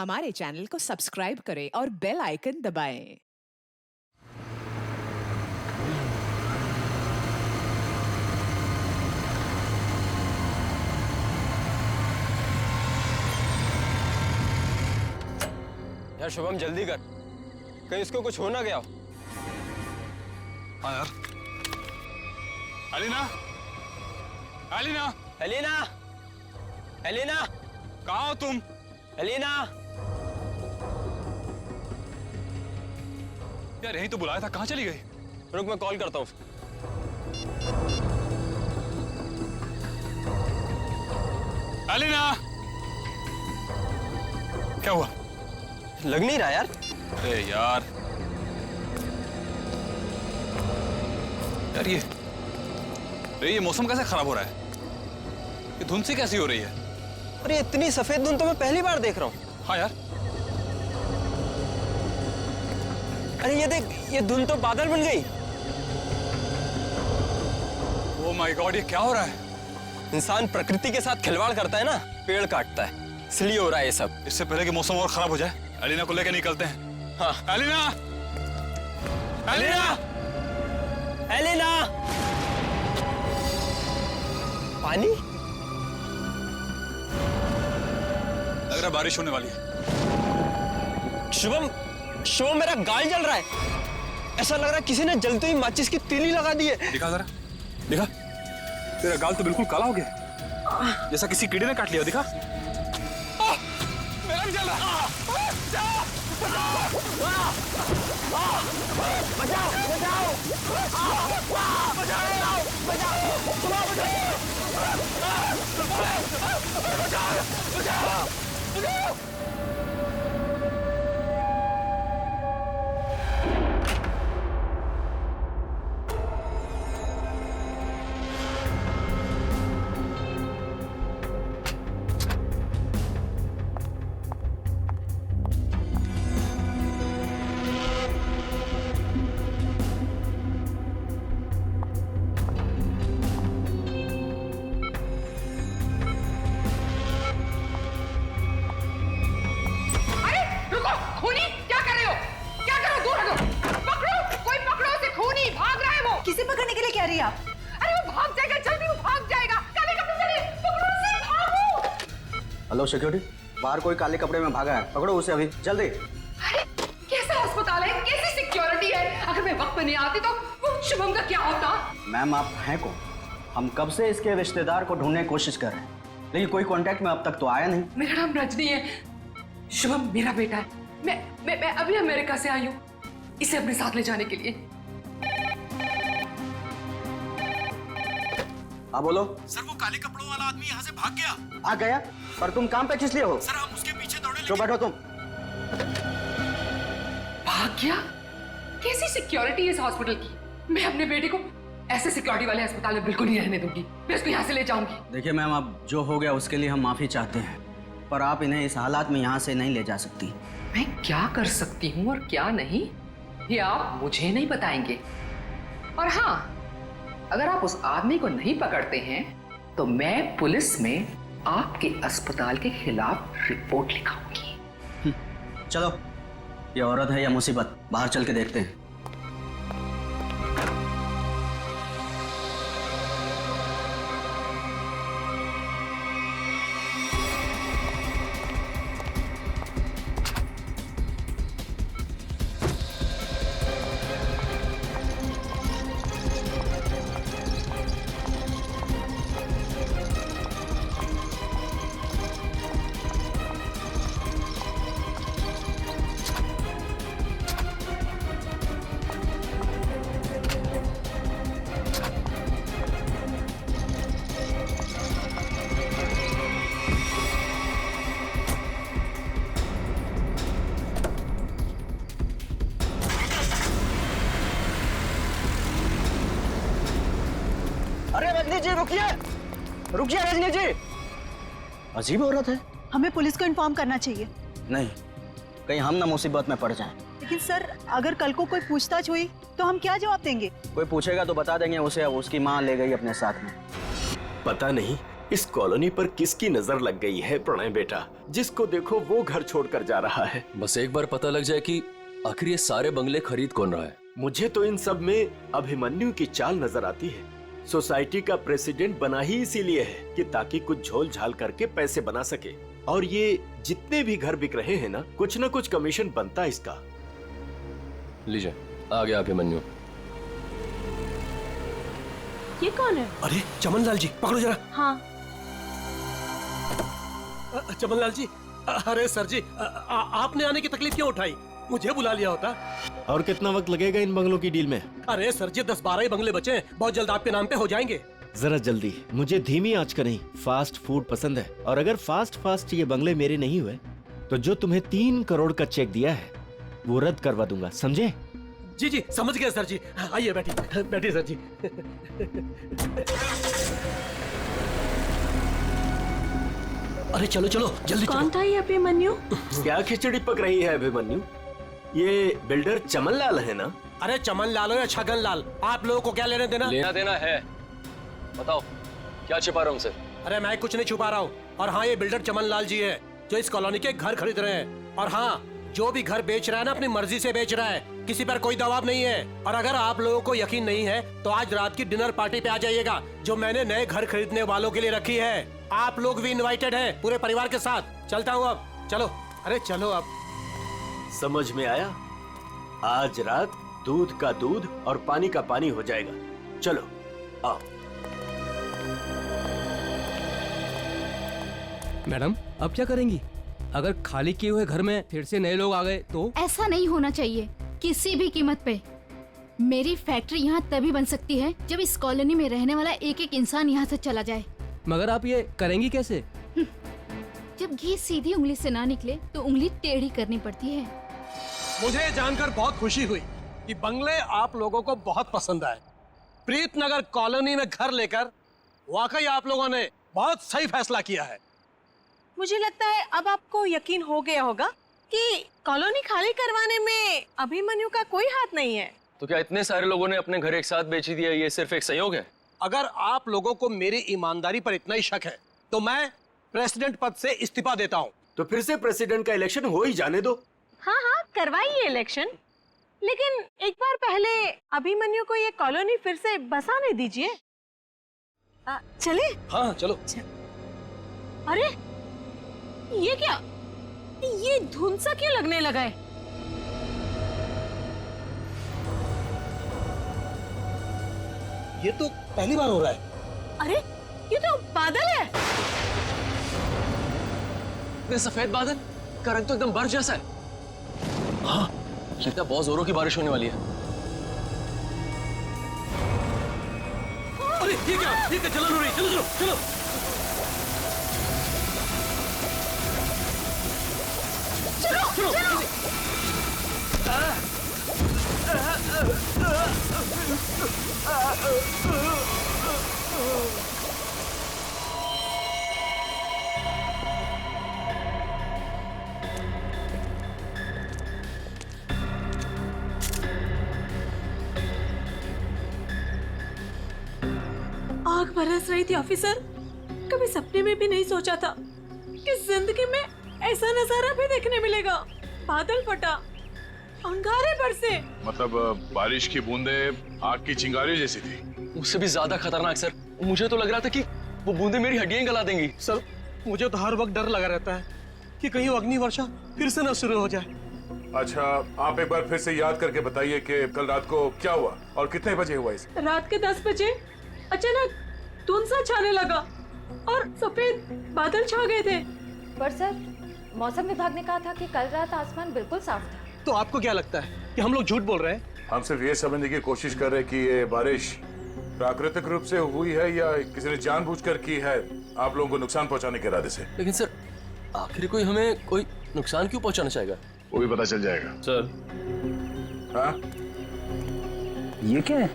हमारे चैनल को सब्सक्राइब करें और बेल आइकन दबाएं। यार शुभम जल्दी कर, कहीं इसको कुछ हो ना गया हो। हाँ यार। एलिना, एलिना, एलिना, एलिना, कहाँ हो तुम? एलिना, यार यही तो बुलाया था, कहाँ चली गई? रुक मैं कॉल करता हूँ। एलिना, क्या हुआ? लग नहीं रहा यार। अरे यार, यार ये मौसम कैसे खराब हो रहा है? ये धुंध सी कैसी हो रही है? अरे इतनी सफेद धुंध तो मैं पहली बार देख रहा हूँ। हाँ यार। अरे ये देख, ये धुंध तो बादल बन गई। ओह माय गॉड, ये क्या हो रहा है? इंसान प्रकृति के साथ खिलवाड़ करता है ना, पेड़ काटता है, इसलिए हो रहा है ये सब। इससे पहले कि मौसम और खराब हो जाए, एलिना को लेकर निकलते हैं। हाँ। एलिना, एलिना, एलिना, पानी? लग रहा है बारिश होने वाली है। शुभम, शुभम मेरा गाल जल रहा है। ऐसा लग रहा है किसी ने जलते ही माचिस की तीली लगा दी है। दिखा जरा, दिखा। तेरा गाल तो बिल्कुल काला हो गया, जैसा किसी कीड़े ने काट लिया। दिखा। मेरा भी जल रहा है। किसे पकड़ने के लिए कह रही है आप? अरे वो भाग जाएगा, जल्दी वो भाग जाएगा। काले कपड़े पहने, पकड़ो उसे, भागो। हेलो सिक्योरिटी, बाहर कोई काले कपड़े में भागा है, पकड़ो उसे अभी जल्दी। अरे कैसा अस्पताल है, कैसी सिक्योरिटी है? अगर मैं वक्त पे नहीं आती तो वो शुभम का क्या होता? मैम आप हैं कौन? हम कब से इसके रिश्तेदार को ढूंढने की कोशिश कर रहे हैं, लेकिन कोई कांटेक्ट में अब तक तो आया नहीं। मेरा नाम रजनी है, शुभम मेरा बेटा है। मैं अभी अमेरिका से आई हूँ इसे अपने साथ ले जाने के लिए। हाँ बोलो। सर वो काले कपड़ों वाला आदमी यहाँ से भाग गया। आ गया? पर तुम काम पे किस लिए हो? सर हम उसके पीछे दौड़े जो बैठो तुम। भाग गया? कैसी सिक्योरिटी है इस हॉस्पिटल की? मैं अपने बेटे को ऐसे सिक्योरिटी वाले अस्पताल में बिल्कुल नहीं रहने दूंगी। मैं उसको यहाँ से ले जाऊंगी। देखिए मैम, अब जो हो गया उसके लिए हम माफी चाहते हैं, पर आप इन्हें इस हालात में यहाँ से नहीं ले जा सकती। मैं क्या कर सकती हूँ और क्या नहीं, ये आप मुझे नहीं बताएंगे। और हाँ, अगर आप उस आदमी को नहीं पकड़ते हैं तो मैं पुलिस में आपके अस्पताल के खिलाफ रिपोर्ट लिखाऊंगी। चलो, ये औरत है या मुसीबत, बाहर चल के देखते हैं। अरे रजनी जी रुकिए, रुकिए रजनी जी। अजीब औरत है। हमें पुलिस को इन्फॉर्म करना चाहिए। नहीं, कहीं हम ना मुसीबत में पड़ जाएं। लेकिन सर, अगर कल को कोई पूछताछ हुई तो हम क्या जवाब देंगे? कोई पूछेगा तो बता देंगे उसे, उसकी माँ ले गई अपने साथ में। पता नहीं इस कॉलोनी पर किसकी नजर लग गई है प्रणय बेटा? जिसको देखो वो घर छोड़कर जा रहा है। बस एक बार पता लग जाए कि आखिर ये सारे बंगले खरीद कौन रहा है। मुझे तो इन सब में अभिमन्यु की चाल नजर आती है। सोसाइटी का प्रेसिडेंट बना ही इसीलिए है कि ताकि कुछ झोल झाल करके पैसे बना सके। और ये जितने भी घर बिक रहे हैं ना कुछ कमीशन बनता है इसका। लीजिए आ गया अभिमन्यु। ये कौन है? अरे चमन लाल जी, पकड़ो जरा। हाँ। चमन लाल जी, अरे सर जी, आपने आने की तकलीफ क्यों उठाई? मुझे बुला लिया होता। और कितना वक्त लगेगा इन बंगलों की डील में? अरे सर जी, 10-12 ही बंगले बचे हैं, बहुत जल्द आपके नाम पे हो जाएंगे। जरा जल्दी, मुझे धीमी आंच का नहीं फास्ट फूड पसंद है। और अगर फास्ट ये बंगले मेरे नहीं हुए तो जो तुम्हें 3 करोड़ का चेक दिया है वो रद्द करवा दूंगा, समझे? जी जी समझ गया सर जी। आइए बैठिए सर जी। अरे चलो जल्दी। कौन था ये अभिमन्यु? क्या खिचड़ी पक रही है अभिमन्यु? ये बिल्डर चमन लाल है ना? अरे चमन लाल हो या छगन लाल, आप लोगों को क्या लेना देना है? बताओ क्या छिपा रहा हूँ उनसे? अरे मैं कुछ नहीं छुपा रहा हूँ। और हाँ, ये बिल्डर चमन लाल जी है जो इस कॉलोनी के घर खरीद रहे हैं। और हाँ, जो भी घर बेच रहा है ना अपनी मर्जी से बेच रहा है, किसी पर कोई दबाव नहीं है। और अगर आप लोगों को यकीन नहीं है तो आज रात की डिनर पार्टी पे आ जाइएगा जो मैंने नए घर खरीदने वालों के लिए रखी है। आप लोग भी इनवाइटेड हैं पूरे परिवार के साथ। चलता हूँ अब, चलो। अरे चलो अब। समझ में आया? आज रात दूध का दूध और पानी का पानी हो जाएगा। चलो आओ। मैडम अब क्या करेंगी? अगर खाली किए हुए घर में फिर से नए लोग आ गए तो? ऐसा नहीं होना चाहिए किसी भी कीमत पे। मेरी फैक्ट्री यहाँ तभी बन सकती है जब इस कॉलोनी में रहने वाला एक एक इंसान यहाँ से चला जाए। मगर आप ये करेंगी कैसे? जब घी सीधी उंगली से ना निकले तो उंगली टेढ़ी करनी पड़ती है। मुझे जानकर बहुत खुशी हुई कि बंगले आप लोगों को बहुत पसंद आए। प्रीतनगर कॉलोनी में घर लेकर वाकई आप लोगों ने बहुत सही फैसला किया है। मुझे लगता है अब आपको यकीन हो गया होगा कि कॉलोनी खाली करवाने में अभिमन्यु का कोई हाथ नहीं है। तो क्या इतने सारे लोगों ने अपने घर एक साथ बेच ही दिया, ये सिर्फ एक संयोग है? अगर आप लोगों को मेरी ईमानदारी पर इतना ही शक है तो मैं प्रेसिडेंट पद से इस्तीफा देता हूँ। तो फिर से प्रेसिडेंट का इलेक्शन हो ही जाने दो। हाँ करवाइए इलेक्शन, लेकिन एक बार पहले अभिमन्यु को ये कॉलोनी फिर से बसाने दीजिए। चले? हाँ चलो। अरे ये क्या? ये धुंध सा क्यों लगने लगा है? ये तो पहली बार हो रहा है। अरे ये तो बादल है। ये सफेद बादल का रंग तो एकदम बर्फ जैसा है। हाँ लगता है बहुत जोरों की बारिश होने वाली है। अरे ये क्या जलन हो रही है? चलो चलो चलो। आग बरस रही थी ऑफिसर। कभी सपने में भी नहीं सोचा था कि जिंदगी में ऐसा नजारा भी देखने मिलेगा। बादल फटा, अंगारे बरसे। मतलब बारिश की बूंदे आग की चिंगारी जैसी थी? उससे भी ज्यादा खतरनाक सर। मुझे तो लग रहा था कि वो बूंदे मेरी हड्डियां गला देंगी। सर मुझे तो हर वक्त डर लगा रहता है कि कहीं अग्नि वर्षा फिर से न शुरू हो जाए। अच्छा आप एक बार फिर से याद करके बताइए कि कल रात को क्या हुआ और कितने बजे हुआ इसे? रात के 10 बजे अचानक धुंध सा छाने लगा और सफेद बादल छा गए थे। पर सर मौसम विभाग ने कहा था कि कल रात आसमान बिल्कुल साफ था। तो आपको क्या लगता है कि हम लोग झूठ बोल रहे हैं? हम सिर्फ ये समझने की कोशिश कर रहे हैं कि ये बारिश प्राकृतिक रूप से हुई है या किसी ने जानबूझकर की है आप लोगों को नुकसान पहुंचाने के इरादे से। लेकिन सर आखिर कोई हमें कोई नुकसान क्यों पहुंचाना चाहेगा? वो भी पता चल जाएगा सर। हाँ ये क्या है?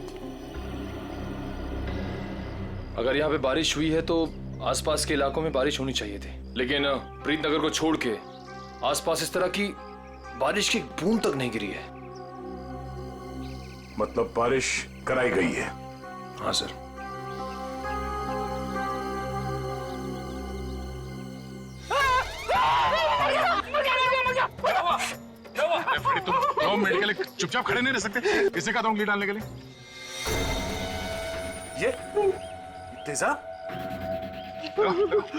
अगर यहाँ पे बारिश हुई है तो आसपास के इलाकों में बारिश होनी चाहिए थी, लेकिन प्रीतनगर को छोड़ के आसपास इस तरह की बारिश की बूंद तक नहीं गिरी है। मतलब बारिश कराई गई है? हाँ सर। जाओ मेडिकल, चुपचाप खड़े नहीं रह सकते। किसने कहा था उंगली डालने के लिए? ये तेजाब?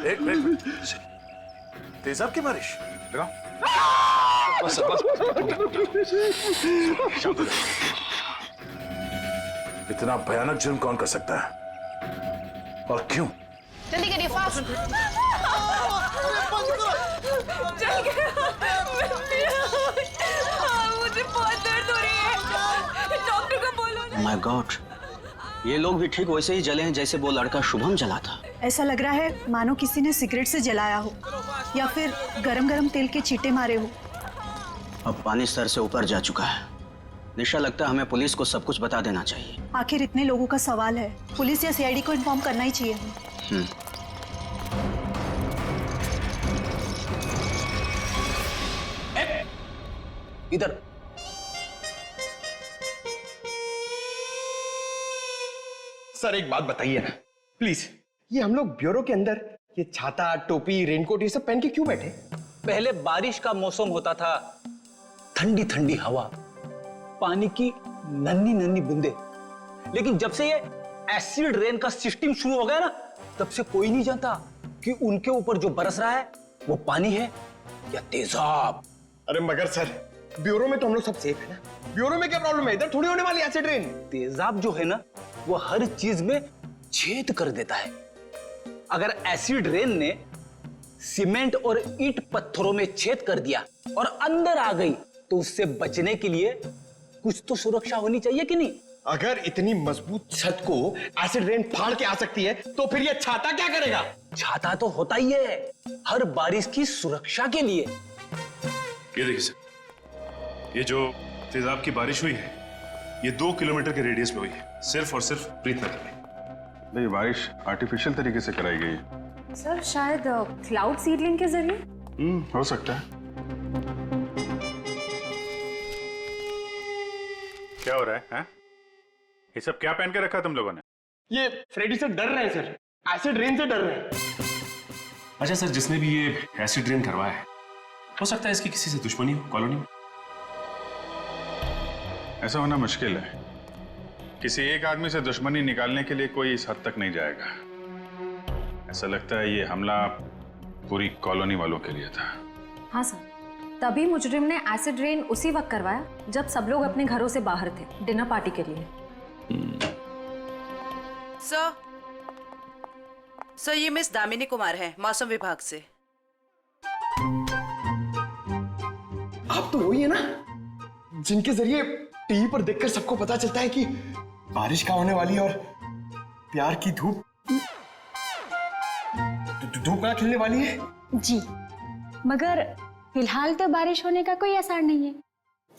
एक मिनट, तेजाब की बारिश? बस बस। इतना भयानक जुर्म कौन कर सकता है और क्यों? जल्दी करिए, फास्ट। मुझे बहुत दर्द हो रही है, डॉक्टर को बोलो ना। माय गॉड, ये लोग भी ठीक वैसे ही जले हैं जैसे वो लड़का शुभम जला था। ऐसा लग रहा है मानो किसी ने सिगरेट से जलाया हो या फिर गरम गरम तेल के छींटे मारे हो। अब पानी सर से ऊपर जा चुका है। निशा, लगता है हमें पुलिस को सब कुछ बता देना चाहिए। आखिर इतने लोगों का सवाल है, पुलिस या सीआईडी को इन्फॉर्म करना ही चाहिए। इधर सर एक बात बताइए ना प्लीज, ये हम लोग ब्यूरो के अंदर ये छाता, टोपी, रेनकोट ये सब पहन के क्यों बैठे? पहले बारिश का मौसम होता था, ठंडी ठंडी हवा, पानी की नन्ही नन्ही बूंदे। लेकिन जब से ये एसिड रेन का सिस्टम शुरू हो गया ना, तब से कोई नहीं जानता कि उनके ऊपर जो बरस रहा है वो पानी है या तेजाब। अरे मगर सर, ब्यूरो में तो हम लोग सब सेफ है ना। ब्यूरो में क्या प्रॉब्लम है? इधर थोड़ी होने वाली एसिड रेन। तेजाब जो है ना, वो हर चीज में छेद कर देता है। अगर एसिड रेन ने सीमेंट और ईंट पत्थरों में छेद कर दिया और अंदर आ गई, तो उससे बचने के लिए कुछ तो सुरक्षा होनी चाहिए कि नहीं? अगर इतनी मजबूत छत को एसिड रेन फाड़ के आ सकती है, तो फिर ये छाता क्या करेगा? छाता तो होता ही है हर बारिश की सुरक्षा के लिए। ये देखिए सर, ये जो तेजाब की बारिश हुई है, ये 2 किलोमीटर के रेडियस में हुई है, सिर्फ और सिर्फ प्रीतनगर में। ये बारिश आर्टिफिशियल तरीके से कराई गई है सर, शायद क्लाउड सीडलिंग के जरिए। हो सकता है। क्या हो रहा है, हैं? ये सब क्या पहन के रखा तुम लोगों ने? ये फ्रेडी सर डर रहे हैं सर, एसिड रेन से डर रहे हैं। अच्छा सर, जिसने भी ये एसिड रेन करवाया है, हो सकता है इसकी किसी से दुश्मनी हो कॉलोनी में। ऐसा होना मुश्किल है। किसी एक आदमी से दुश्मनी निकालने के लिए कोई इस हद तक नहीं जाएगा। ऐसा लगता है ये हमला पूरी कॉलोनी वालों के लिए था। हाँ सर, तभी मुजरिम ने एसिड रेन उसी वक्त करवाया जब सब लोग अपने घरों से बाहर थे डिनर पार्टी के लिए। सर, ये मिस दामिनी कुमार है, मौसम विभाग से। आप तो वही है ना जिनके जरिए टीवी पर देखकर सबको पता चलता है कि बारिश का होने वाली है और प्यार की धूप कहाँ खिलने वाली है। जी, मगर फिलहाल तो बारिश होने का कोई आसार नहीं है।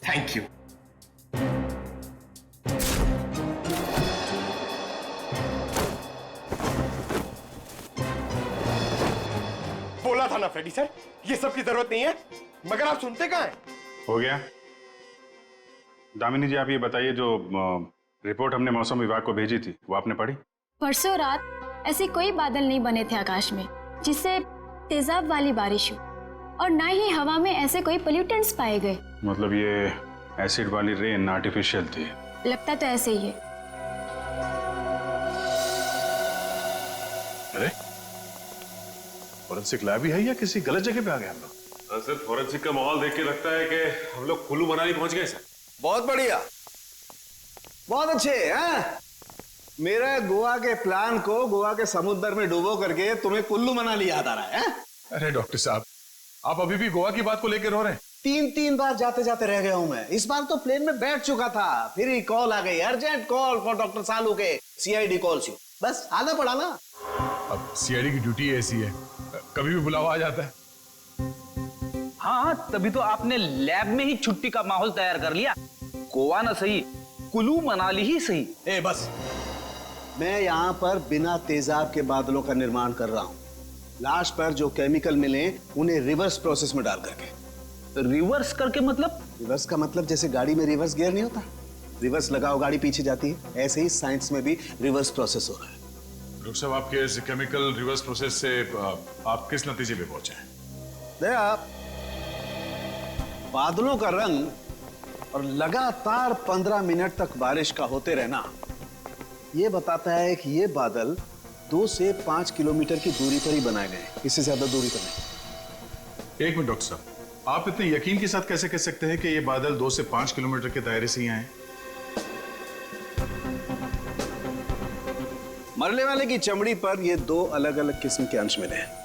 Thank you. बोला था ना फ्रेडी सर, ये सब की जरूरत नहीं है, मगर आप सुनते कहाँ हैं? हो गया। दामिनी जी, आप ये बताइए, जो रिपोर्ट हमने मौसम विभाग को भेजी थी, वो आपने पढ़ी? परसों रात ऐसे कोई बादल नहीं बने थे आकाश में जिससे तेजाब वाली बारिश हो, और ना ही हवा में ऐसे कोई पोल्यूटेंट्स पाए गए। मतलब ये एसिड वाली रेन आर्टिफिशियल थी? लगता तो ऐसे ही है। अरे, फॉरेंसिक लैब ही है या किसी गलत जगह पे आ गए हम लोग? सर, फॉरेंसिक का माहौल देख के लगता है कि हम लोग कुल्लू मनाली पहुंच गए सर। बहुत बढ़िया, बहुत अच्छे हैं। मेरे गोवा के प्लान को गोवा के समुद्र में डुबो करके तुम्हें कुल्लू मनाली याद आ रहा है? अरे डॉक्टर साहब, आप अभी भी गोवा की बात को लेकर रो रहे हैं? 3 बार जाते जाते रह गया हूं मैं। इस बार तो प्लेन में बैठ चुका था, फिर ही कॉल आ गई, अर्जेंट कॉल फॉर डॉक्टर सालू के सीआईडी कॉल्स यू। बस आना पड़ा ना। अब सीआईडी की ड्यूटी ऐसी है, कभी भी बुलावा आ जाता है। हाँ, तभी तो आपने लैब में ही छुट्टी का माहौल तैयार कर लिया। गोवा ना सही, कुल्लू मनाली ही सही। ए बस, मैं यहाँ पर बिना तेजाब के बादलों का निर्माण कर रहा हूँ। लाश पर जो केमिकल मिले उन्हें रिवर्स प्रोसेस में डाल करके। रिवर्स करके मतलब? रिवर्स का मतलब जैसे गाड़ी में रिवर्स गियर नहीं होता, रिवर्स लगाओ गाड़ी पीछे जाती है, ऐसे ही साइंस में भी रिवर्स प्रोसेस हो रहा है। डॉक्टर साहब, आपके इस केमिकल रिवर्स प्रोसेस से आप किस नतीजे पे पहुंचे हैं? देखा, बादलों का रंग और लगातार 15 मिनट तक बारिश का होते रहना ये बताता है कि ये बादल 2 से 5 किलोमीटर की दूरी पर ही बनाए गए, इससे ज्यादा दूरी पर नहीं। एक मिनट डॉक्टर साहब, आप इतने यकीन के साथ कैसे कह सकते हैं कि ये बादल 2 से 5 किलोमीटर के दायरे से ही आए? मरने वाले की चमड़ी पर ये 2 अलग अलग किस्म के अंश मिले हैं।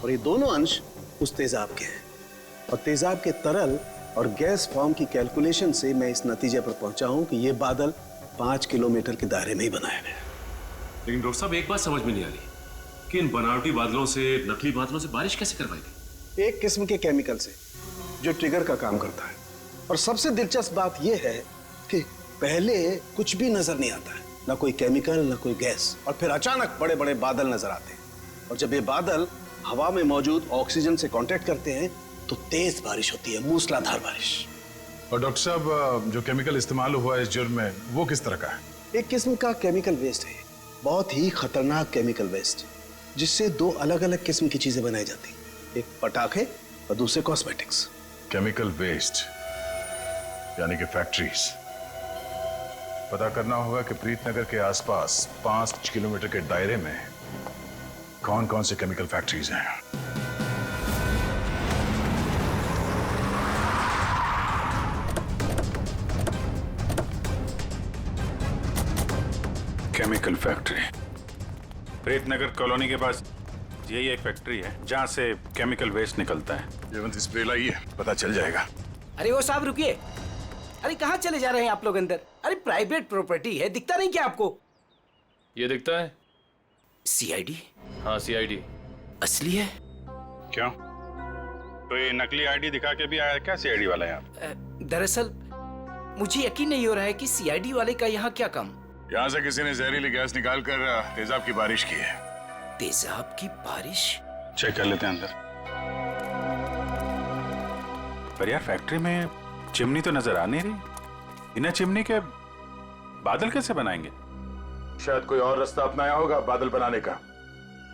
और ये दोनों अंश उस तेजाब के हैं, और तेजाब के तरल और गैस फॉर्म की कैलकुलेशन से मैं इस नतीजे पर पहुंचा हूं कि ये बादल 5 किलोमीटर के दायरे में ही बनाए गए। लेकिन डॉक्टर साहब, एक बात समझ में नहीं आ रही कि इन बनावटी बादलों से, नकली बादलों से बारिश कैसे करवाई गई? एक किस्म के केमिकल से जो ट्रिगर का काम करता है। और सबसे दिलचस्प बात यह है कि पहले कुछ भी नजर नहीं आता है, ना कोई केमिकल ना कोई गैस, और फिर अचानक बड़े बड़े बादल नजर आते हैं। और जब ये बादल हवा में मौजूद ऑक्सीजन से कांटेक्ट करते हैं तो तेज बारिश होती है, मूसलाधार बारिश। और डॉक्टर साहब, जो केमिकल इस्तेमाल हुआ है इस जुर्म में, वो किस तरह का है? एक किस्म का केमिकल वेस्ट है, बहुत ही खतरनाक केमिकल वेस्ट, जिससे 2 अलग अलग किस्म की चीजें बनाई जाती, एक पटाखे और दूसरे कॉस्मेटिक्स। केमिकल वेस्ट यानी कि फैक्ट्रीज। पता करना होगा कि प्रीतनगर के आसपास 5 किलोमीटर के दायरे में कौन कौन से केमिकल फैक्ट्रीज हैं। केमिकल फैक्ट्री प्रीतनगर कॉलोनी के पास यही एक फैक्ट्री है जहां से केमिकल वेस्ट निकलता है। जयवंत स्प्रे लाइए, पता चल जाएगा। अरे वो साहब रुकिए, अरे कहाँ चले जा रहे हैं आप लोग अंदर? अरे प्राइवेट प्रॉपर्टी है, दिखता नहीं क्या आपको? ये दिखता है सीआईडी। हाँ, सीआईडी असली है। क्यों? तो ये नकली आईडी दिखा के भी आया क्या सीआईडी वाला यहाँ? दरअसल मुझे यकीन नहीं हो रहा है कि सीआईडी वाले का यहाँ क्या काम। यहाँ से किसी ने जहरीली गैस निकाल कर तेजाब की बारिश की है। तेजाब की बारिश? चेक कर लेते हैं अंदर। पर यार, फैक्ट्री में चिमनी तो नजर आ नहीं रही। बिना चिमनी के बादल कैसे बनाएंगे? शायद कोई और रास्ता अपनाया होगा बादल बनाने का।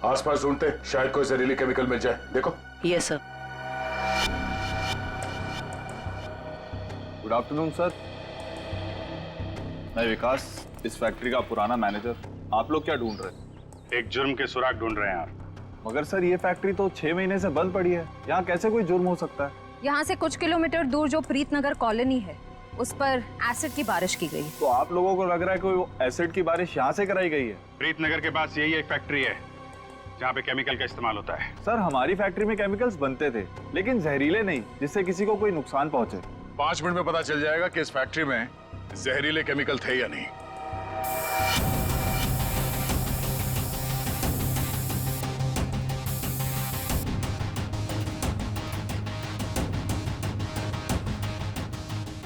आसपास ढूंढते, शायद कोई जहरीली केमिकल मिल जाए। देखो। Yes sir. Good afternoon sir, मैं विकास, इस फैक्ट्री का पुराना मैनेजर। आप लोग क्या ढूंढ रहे हैं? एक जुर्म के सुराग ढूंढ रहे हैं आप। मगर सर ये फैक्ट्री तो 6 महीने से बंद पड़ी है, यहाँ कैसे कोई जुर्म हो सकता है? यहाँ से कुछ किलोमीटर दूर जो प्रीतनगर कॉलोनी है उस पर एसिड की बारिश की गई। तो आप लोगों को लग रहा है कोई एसिड की बारिश यहाँ से कराई गई है? प्रीतनगर के पास यही एक फैक्ट्री है जहाँ पे केमिकल का इस्तेमाल होता है। सर हमारी फैक्ट्री में केमिकल्स बनते थे, लेकिन जहरीले नहीं, जिससे किसी को कोई नुकसान पहुंचे। 5 मिनट में पता चल जाएगा कि इस फैक्ट्री में जहरीले केमिकल थे या नहीं।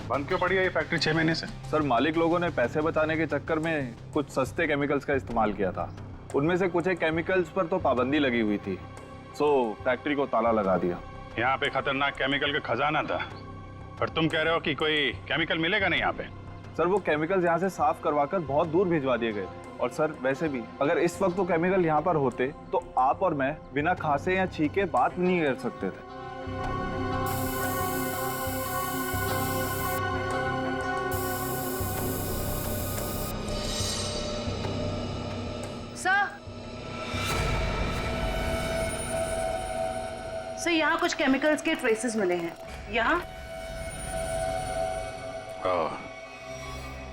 बंद क्यों पड़ी है ये फैक्ट्री 6 महीने से? सर मालिक लोगों ने पैसे बचाने के चक्कर में कुछ सस्ते केमिकल्स का इस्तेमाल किया था। उनमें से कुछ एक केमिकल्स पर तो पाबंदी लगी हुई थी, सो फैक्ट्री को ताला लगा दिया। यहाँ पे खतरनाक केमिकल का खजाना था, पर तुम कह रहे हो कि कोई केमिकल मिलेगा नहीं यहाँ पे? सर वो केमिकल्स यहाँ से साफ करवाकर बहुत दूर भिजवा दिए गए। और सर वैसे भी अगर इस वक्त वो केमिकल यहाँ पर होते तो आप और मैं बिना खांसे या छींके बात नहीं कर सकते थे। सर यहाँ कुछ केमिकल्स के ट्रेसेस मिले हैं। यहाँ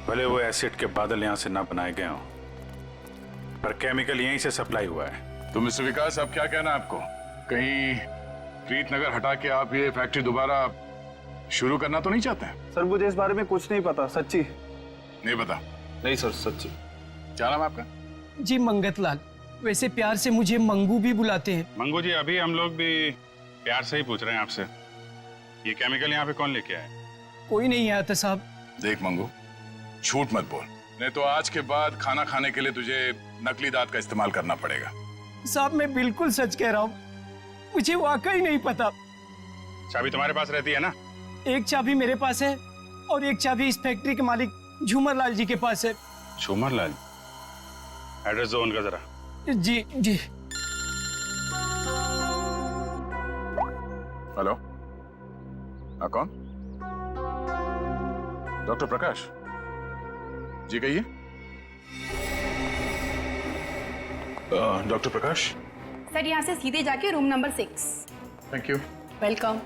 भले वो एसिड के बादल यहाँ से ना बनाए गए हों, पर केमिकल यहीं से सप्लाई हुआ है। तो मिस्टर विकास, अब क्या कहना है आपको? कहीं प्रीतनगर हटा के आप ये फैक्ट्री दोबारा शुरू करना तो नहीं चाहते हैं? सर मुझे इस बारे में कुछ नहीं पता, सच्ची नहीं पता। नहीं सर, सच्ची। क्या नाम है आपका? जी मंगत लाल, वैसे प्यार से मुझे मंगू भी बुलाते हैं। मंगू जी, अभी हम लोग भी प्यार से ही पूछ रहे हैं आपसे, ये केमिकल यहाँ पे कौन लेके आया? कोई नहीं आया था साहब। देख मंगू, झूठ मत बोल, नहीं तो आज के बाद खाना खाने के लिए तुझे नकली दांत का इस्तेमाल करना पड़ेगा। साहब मैं बिल्कुल सच कह रहा हूँ, मुझे वाकई नहीं पता। चाबी तुम्हारे पास रहती है ना? एक चाबी मेरे पास है और एक चाबी इस फैक्ट्री के मालिक झूमर लाल जी के पास है। झूमर लाल? एड्रेस दो उनका जरा। जी जी। हेलो, हाँ कौन? डॉक्टर प्रकाश जी, कहिए। डॉक्टर प्रकाश। सर यहाँ से सीधे जाके room number 6। Thank you. Welcome.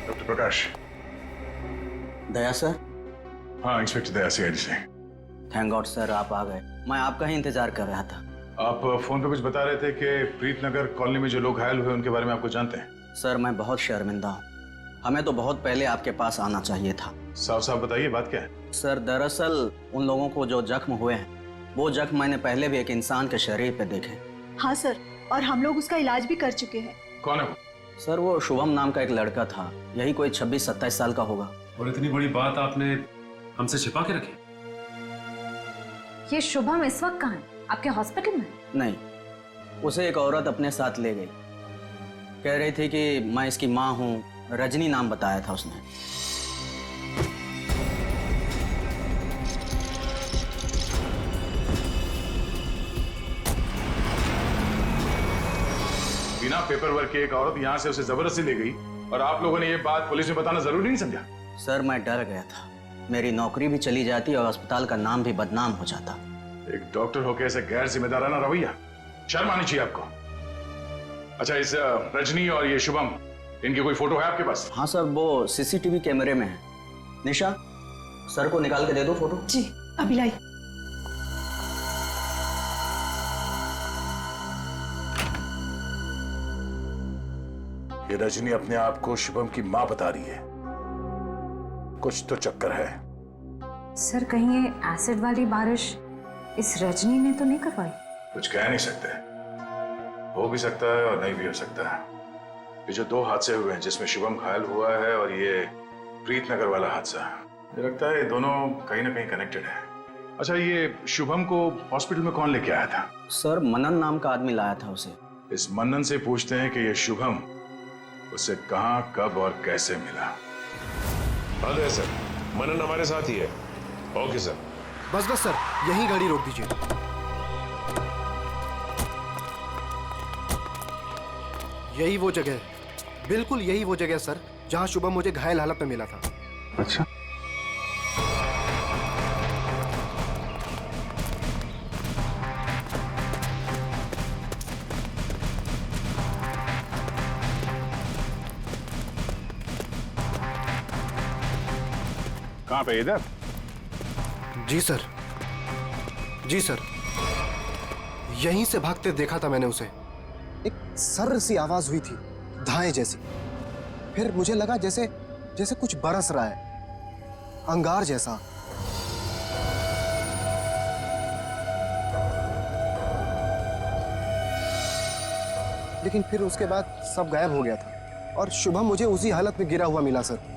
Doctor Prakash. Daya sir. हाँ, इंस्पेक्टर दया सीआईडी से। थैंक गॉड सर, आप आ गए। मैं आपका ही इंतजार कर रहा था। आप फोन पे कुछ बता रहे थे कि प्रीतनगर कॉलोनी में जो लोग घायल हुए उनके बारे में आपको जानते हैं? सर मैं बहुत शर्मिंदा हूँ। हमें तो बहुत पहले आपके पास आना चाहिए था। साफ साफ बताइए, बात क्या है? सर दरअसल उन लोगों को जो जख्म हुए हैं वो जख्म मैंने पहले भी एक इंसान के शरीर पे देखे। हाँ सर, और हम लोग उसका इलाज भी कर चुके हैं। कौन है वो? सर वो शुभम नाम का एक लड़का था, यही कोई 26-27 साल का होगा। और इतनी बड़ी बात आपने हमसे छिपा के रखी? ये शुभम इस वक्त कहाँ है? आपके हॉस्पिटल में? नहीं, उसे एक औरत अपने साथ ले गई। कह रही थी कि मैं इसकी माँ हूँ, रजनी नाम बताया था उसने। बिना पेपर वर्क के एक औरत यहाँ से उसे जबरदस्ती ले गई और आप लोगों ने ये बात पुलिस में बताना जरूरी नहीं समझा? सर मैं डर गया था, मेरी नौकरी भी चली जाती और अस्पताल का नाम भी बदनाम हो जाता। एक डॉक्टर होकर ऐसे गैर जिम्मेदाराना रवैया, शर्म आनी चाहिए आपको। अच्छा, इस रजनी और ये शुभम, इनकी कोई फोटो है आपके पास? हाँ सर, वो सीसीटीवी कैमरे में है। निशा, सर को निकाल के दे दो फोटो। जी अभी लाई। ये रजनी अपने आप को शुभम की मां बता रही है। कुछ तो चक्कर है। सर कहीं ये एसिड वाली बारिश इस रजनी ने तो नहीं करवाई? कुछ कह नहीं सकते, हो भी सकता है और नहीं भी हो सकता है। ये जो दो हादसे हुए हैं जिसमें शुभम घायल हुआ है और ये प्रीतनगर वाला हादसा, मुझे लगता है ये दोनों कहीं ना कहीं कनेक्टेड है। अच्छा, ये शुभम को हॉस्पिटल में कौन लेके आया था? सर मनन नाम का आदमी लाया था उसे। इस मनन से पूछते हैं कि ये शुभम उसे कहाँ, कब और कैसे मिला। हाँ सर, मनन हमारे साथ ही है। Okay sir. बस बस सर, यही गाड़ी रोक दीजिए। यही वो जगह है, बिल्कुल यही वो जगह सर जहां शुभम मुझे घायल हालत में मिला था। अच्छा, कहाँ पे? इधर? जी सर, जी सर, यहीं से भागते देखा था मैंने उसे। एक सर्र सी आवाज हुई थी, धाए जैसी। फिर मुझे लगा जैसे जैसे कुछ बरस रहा है, अंगार जैसा। लेकिन फिर उसके बाद सब गायब हो गया था और शुभम मुझे उसी हालत में गिरा हुआ मिला सर।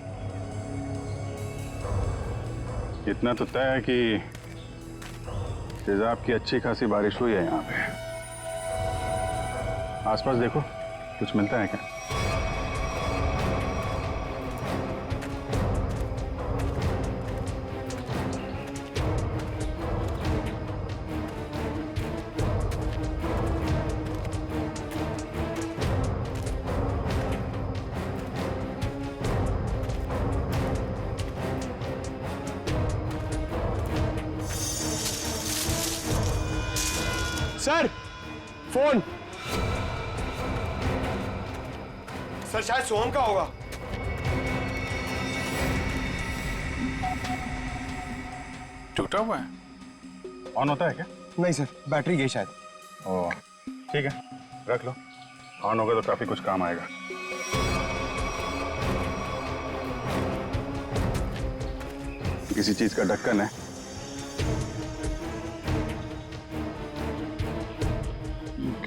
इतना तो तय है कि तेजाब की अच्छी खासी बारिश हुई है यहाँ पे। आसपास देखो, कुछ मिलता है क्या? Sir phone. सर शायद सोहम का होगा। टूटा हुआ है? ऑन होता है क्या? नहीं सर, बैटरी गई शायद। ओह ठीक है, रख लो। ऑन होगा तो काफी कुछ काम आएगा। किसी चीज का ढक्कन है।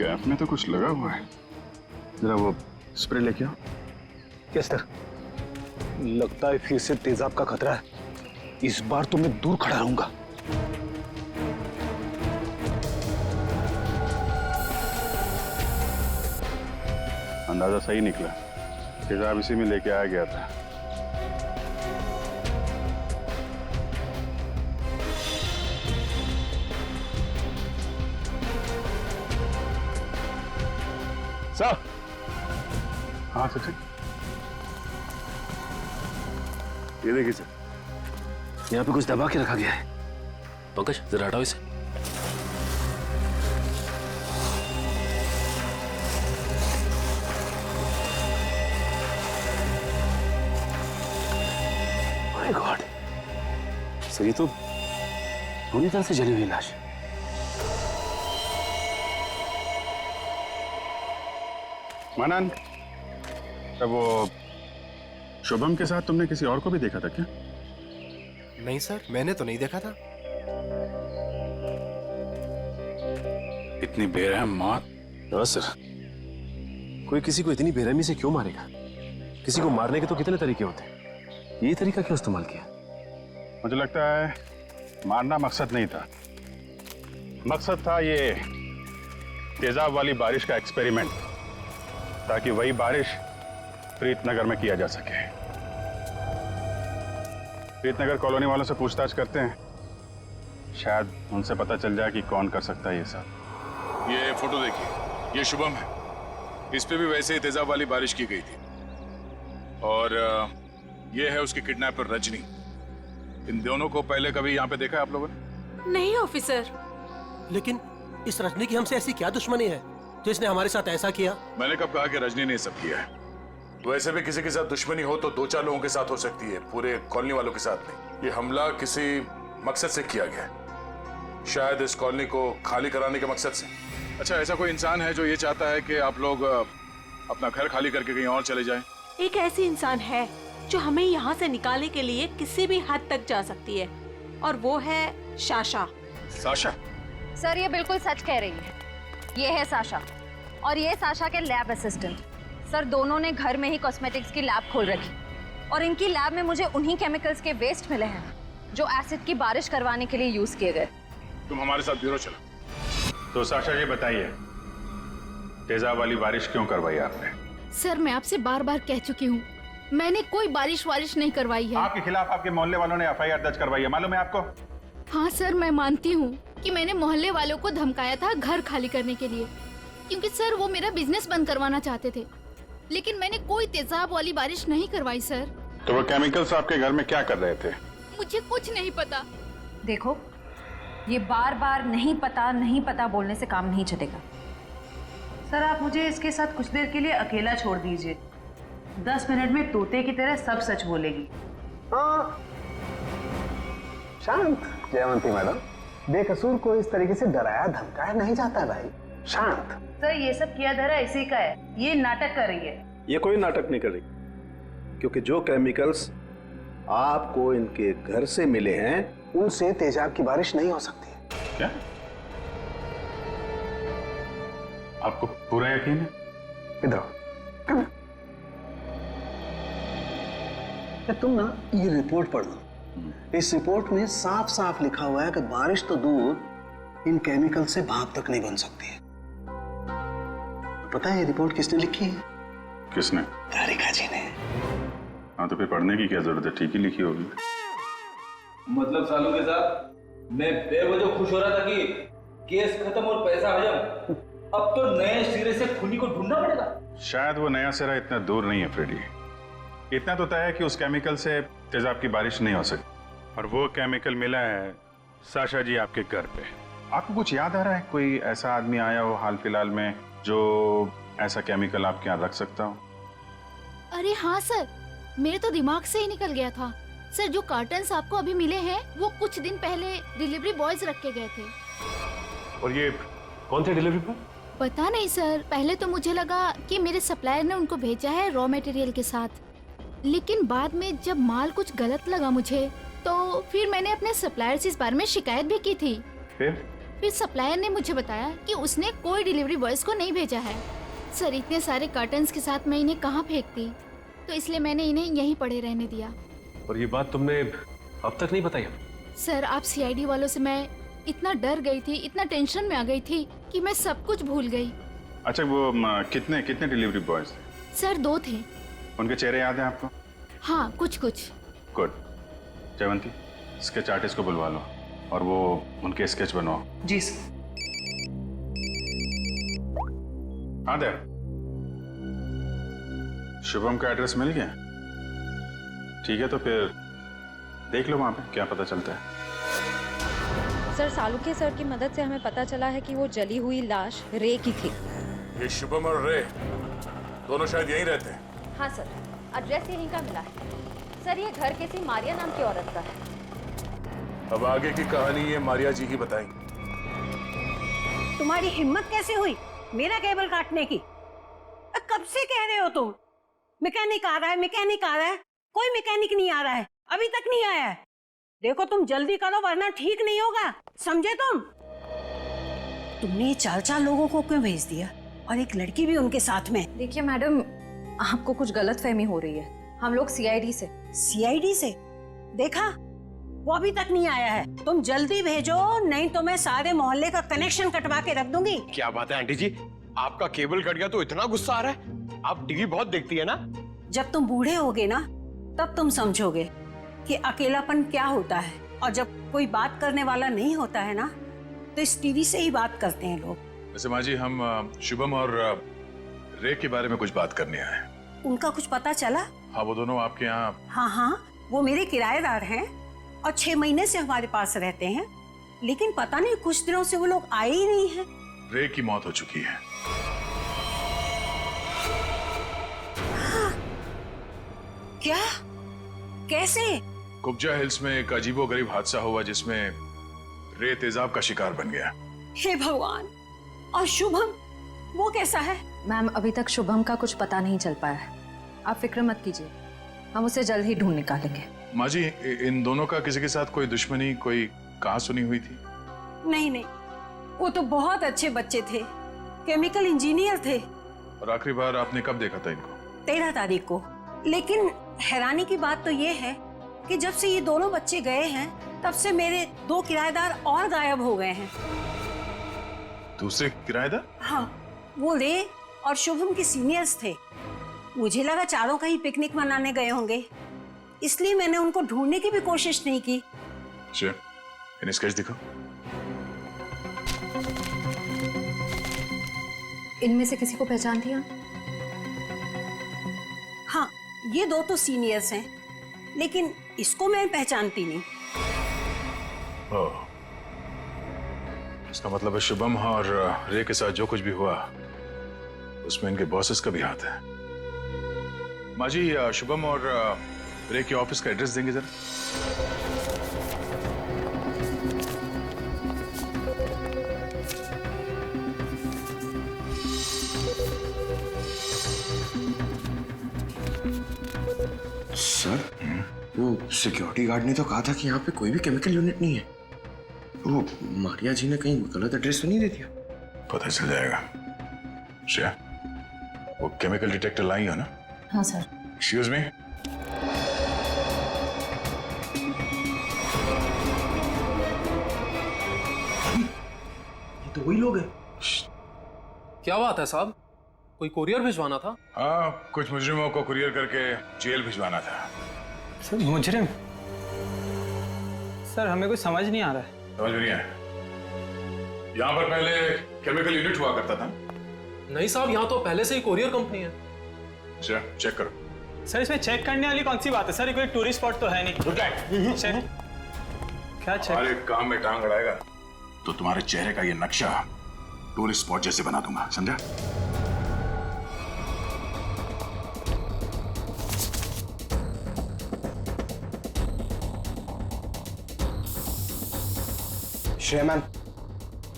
कैप में तो कुछ लगा हुआ है। जरा वो स्प्रे लेके आओ। Yes sir. लगता है फिर से तेजाब का खतरा है। इस बार तो मैं दूर खड़ा रहूंगा। अंदाजा सही निकला। तेजाब इसी में लेके आया गया था। सर। हाँ सचिन, ये देखिए सर, यहाँ पे कुछ दबा के रखा गया है। पंकज जरा हटाओ इसे। माय गॉड, सर ये तो पूरी तरह से जली हुई लाश है। मनन, वो शुभम के साथ तुमने किसी और को भी देखा था क्या? नहीं सर, मैंने तो नहीं देखा था। इतनी बेरहम मौत? हाँ सर, कोई किसी को इतनी बेरहमी से क्यों मारेगा? किसी को मारने के तो कितने तरीके होते हैं, ये तरीका क्यों इस्तेमाल किया? मुझे लगता है मारना मकसद नहीं था, मकसद था ये तेजाब वाली बारिश का एक्सपेरिमेंट, ताकि वही बारिश प्रीतनगर में किया जा सके। प्रीतनगर कॉलोनी वालों से पूछताछ करते हैं, शायद उनसे पता चल जाए कि कौन कर सकता है ये सब। ये फोटो देखिए, ये शुभम है, इस पे भी वैसे ही तेजाब वाली बारिश की गई थी। और ये है उसकी किडनैपर रजनी। इन दोनों को पहले कभी यहाँ पे देखा है आप लोगों ने? नहीं ऑफिसर। लेकिन इस रजनी की हमसे ऐसी क्या दुश्मनी है जो इसने हमारे साथ ऐसा किया? मैंने कब कहा कि रजनी ने सब किया है? वैसे भी किसी के साथ दुश्मनी हो तो 2-4 लोगों के साथ हो सकती है, पूरे कॉलोनी वालों के साथ नहीं। ये हमला किसी मकसद से किया गया है, शायद इस कॉलोनी को खाली कराने के मकसद से। अच्छा, ऐसा कोई इंसान है जो ये चाहता है कि आप लोग अपना घर खाली करके कहीं और चले जाएं? एक ऐसी इंसान है जो हमें यहाँ से निकालने के लिए किसी भी हद तक जा सकती है, और वो है साशा। साशा? सर ये बिल्कुल सच कह रही है, ये है साशा, और ये साशा के लैब असिस्टेंट। सर दोनों ने घर में ही कॉस्मेटिक्स की लैब खोल रखी, और इनकी लैब में मुझे उन्हीं केमिकल्स के वेस्ट मिले हैं जो एसिड की बारिश करवाने के लिए यूज किए गए। तुम हमारे साथ ब्यूरो चलो। तो साशा जी बताइए, तेजाब वाली बारिश क्यों करवाई आपने? सर मैं आपसे बार बार कह चुकी हूँ, मैंने कोई बारिश नहीं करवाई है। आपके खिलाफ आपके मोहल्ले वालों ने FIR दर्ज करवाई है, मालूम है आपको? हाँ सर, मैं मानती हूँ कि मैंने मोहल्ले वालों को धमकाया था घर खाली करने के लिए, क्योंकि सर वो मेरा बिजनेस बंद करवाना चाहते थे, लेकिन मैंने कोई तेजाब वाली बारिश नहीं करवाई सर। तो वो केमिकल्स आपके घर में क्या कर रहे थे? मुझे कुछ नहीं पता। देखो, ये बार बार नहीं पता बोलने से काम नहीं चलेगा। सर आप मुझे इसके साथ कुछ देर के लिए अकेला छोड़ दीजिए, 10 मिनट में तोते की तरह सब सच बोलेगी। शांत जयवंती मैडम, बेकसूर को इस तरीके से डराया धमकाया नहीं जाता भाई, शांत। सर ये सब किया धरा इसी का है, ये नाटक कर रही है। ये कोई नाटक नहीं कर रही, क्योंकि जो केमिकल्स आपको इनके घर से मिले हैं उनसे तेजाब की बारिश नहीं हो सकती। क्या आपको पूरा यकीन है? इधर तुम ना ये रिपोर्ट पढ़ लो, इस रिपोर्ट में साफ साफ लिखा हुआ है कि बारिश तो दूर, इन केमिकल से भाप तक नहीं बन सकती है। पता है ये रिपोर्ट किसने लिखी है? किसने? तारिका जी ने। हाँ तो फिर पढ़ने की क्या जरूरत है, ठीक ही लिखी होगी। मतलब सालों के साथ मैं बेवजह खुश हो रहा था कि केस खत्म और पैसा हजम, अब तो नए सिरे से खूनी को ढूंढना पड़ेगा। शायद वो नया सिरा इतना दूर नहीं है फ्रेडी, इतना तो तय है कि उस केमिकल से तेजाब की बारिश नहीं हो सकती, और वो केमिकल मिला है साशा जी आपके घर पे। आपको कुछ याद आ रहा है, कोई ऐसा आदमी आया हो हाल फिलहाल में जो ऐसा केमिकल आपके यहाँ रख सकता हो? अरे हाँ सर, मेरे तो दिमाग से ही निकल गया था सर। जो कार्टन्स आपको अभी मिले हैं वो कुछ दिन पहले डिलीवरी बॉयज रख के गए थे। और ये कौन थे डिलीवरी बॉय? पता नहीं सर, पहले तो मुझे लगा कि मेरे सप्लायर ने उनको भेजा है रॉ मटेरियल के साथ, लेकिन बाद में जब माल कुछ गलत लगा मुझे, तो फिर मैंने अपने सप्लायर से इस बारे में शिकायत भी की थी। फिर सप्लायर ने मुझे बताया कि उसने कोई डिलीवरी बॉयज को नहीं भेजा है। सर इतने सारे कार्टन्स के साथ मैं इन्हें कहाँ फेंकती, तो इसलिए मैंने इन्हें यहीं पड़े रहने दिया। और ये बात तुमने अब तक नहीं बताई? सर आप CID वालों से मैं इतना डर गई थी, इतना टेंशन में आ गई थी कि मैं सब कुछ भूल गई। अच्छा वो कितने डिलीवरी बॉयज थे? सर 2 थे। उनके चेहरे याद हैं आपको? हाँ, कुछ कुछ। गुड। जयवंती, स्केच आर्टिस्ट को बुलवा लो और वो उनके स्केच बनवाओ। जी सर। हाँ देव, शुभम का एड्रेस मिल गया? ठीक है, तो फिर देख लो वहां पे क्या पता चलता है। सर, सालुके सर की मदद से हमें पता चला है कि वो जली हुई लाश रे की थी। ये शुभम और रे दोनों शायद यहीं रहते हैं। हाँ सर, एड्रेस यहीं का मिला है। सर, ये घर किसी मारिया नाम की औरत का है। अब आगे की कहानी ये मारिया जी ही बताएंगी। तुम्हारी हिम्मत कैसे हुई मेरा केबल काटने की? कब से कह रहे हो तुम? मैकेनिक आ रहा है, मैकेनिक आ रहा है। कोई मैकेनिक नहीं आ रहा है, अभी तक नहीं आया है। देखो तुम जल्दी करो वरना ठीक नहीं होगा, समझे तुम? तुमने 4 लोगों को क्यों भेज दिया और एक लड़की भी उनके साथ में? देखिए मैडम, आपको कुछ गलतफहमी हो रही है। हम लोग सीआईडी से। सीआईडी से? देखा, वो अभी तक नहीं आया है। तुम जल्दी भेजो, नहीं तो मैं सारे मोहल्ले का कनेक्शन कटवा के रख दूंगी। क्या बात है आंटी जी, आपका केबल कट गया तो इतना गुस्सा आ रहा है? आप टीवी बहुत देखती है ना? जब तुम बूढ़े होगे ना तब तुम समझोगे कि अकेलापन क्या होता है। और जब कोई बात करने वाला नहीं होता है ना तो इस टीवी से ही बात करते हैं लोग। वैसे माँ जी, हम शुभम और रे के बारे में कुछ बात करने आए हैं। उनका कुछ पता चला? हाँ, वो दोनों आपके यहाँ। हाँ, वो मेरे किराएदार हैं और 6 महीने से हमारे पास रहते हैं, लेकिन पता नहीं कुछ दिनों से वो लोग आए ही नहीं हैं। रे की मौत हो चुकी है। हाँ। क्या? कैसे? कुब्जा हिल्स में एक अजीबोगरीब हादसा हुआ जिसमें रे तेजाब का शिकार बन गया। हे भगवान! और शुभम, वो कैसा है? मैम, अभी तक शुभम का कुछ पता नहीं चल पाया है। आप फिक्र मत कीजिए, हम उसे जल्द ही ढूंढ निकालेंगे। माँ जी, इन दोनों का किसी के साथ कोई दुश्मनी, कोई कहां सुनी हुई थी? नहीं, वो तो बहुत अच्छे बच्चे थे, केमिकल इंजीनियर थे। और आखिरी बार आपने कब देखा था इनको? 13 तारीख को। लेकिन हैरानी की बात तो ये है कि जब से ये दोनों बच्चे गए हैं तब से मेरे 2 किराएदार और गायब हो गए हैं। दूसरे किराएदार? हाँ, वो रे और शुभम के सीनियर्स थे। मुझे लगा चारों कहीं पिकनिक मनाने गए होंगे, इसलिए मैंने उनको ढूंढने की भी कोशिश नहीं की। अच्छा, इन स्केच दिखो। इनमें से किसी को पहचान दिया? हाँ, ये 2 तो सीनियर्स हैं, लेकिन इसको मैं पहचानती नहीं। ओह, इसका मतलब है शुभम और रे के साथ जो कुछ भी हुआ उसमें इनके बॉसेस का भी हाथ है। माँ जी, शुभम और रे के ऑफिस का एड्रेस देंगे जरा? सर, वो सिक्योरिटी गार्ड ने तो कहा था कि यहाँ पे कोई भी केमिकल यूनिट नहीं है। वो मारिया जी ने कहीं गलत एड्रेस तो नहीं दे दिया? पता चल जाएगा। श्रेया, वो केमिकल डिटेक्टर लाई हो ना? हाँ सर। Excuse me. ये तो वही लोग हैं। क्या बात है साहब, कोई कुरियर भिजवाना था? हाँ, कुछ मुजरिमों को कुरियर करके जेल भिजवाना था। सर, मुजरिम? सर, हमें कुछ समझ नहीं आ रहा है। समझ में नहीं आया? यहाँ पर पहले केमिकल यूनिट हुआ करता था? नहीं साहब, यहाँ तो पहले से ही कोरियर कंपनी है। अच्छा, चेक करो। सर, इसमें चेक करने वाली कौन सी बात है? सर, ये कोई टूरिस्ट स्पॉट तो है नहीं। चेक? क्या चेक? हमारे काम में टांग अड़ाएगा तो तुम्हारे चेहरे का ये नक्शा टूरिस्ट स्पॉट जैसे बना दूंगा, समझा? श्रेया मैम,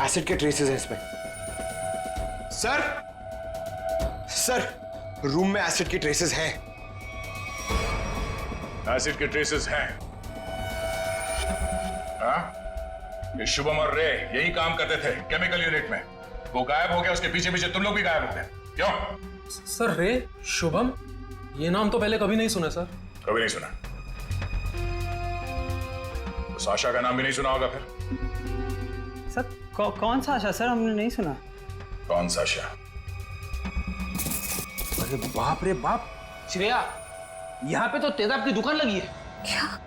एसिड के ट्रेसेस हैं इसमें। सर, रूम में एसिड के ट्रेसेस हैं। एसिड के ट्रेसेस हैं? हाँ? ये शुभम और रे यही काम करते थे केमिकल यूनिट में। वो गायब हो गया, उसके पीछे पीछे तुम लोग भी गायब हो गए। क्यों? सर, रे, शुभम, ये नाम तो पहले कभी नहीं सुना सर। कभी नहीं सुना? तो साशा का नाम भी नहीं सुना होगा फिर? सर, कौन सा आशा? सर, हमने नहीं सुना। कौन साशा? अरे बाप रे बाप, श्रेया, यहाँ पे तो तेजाब की दुकान लगी है। क्या?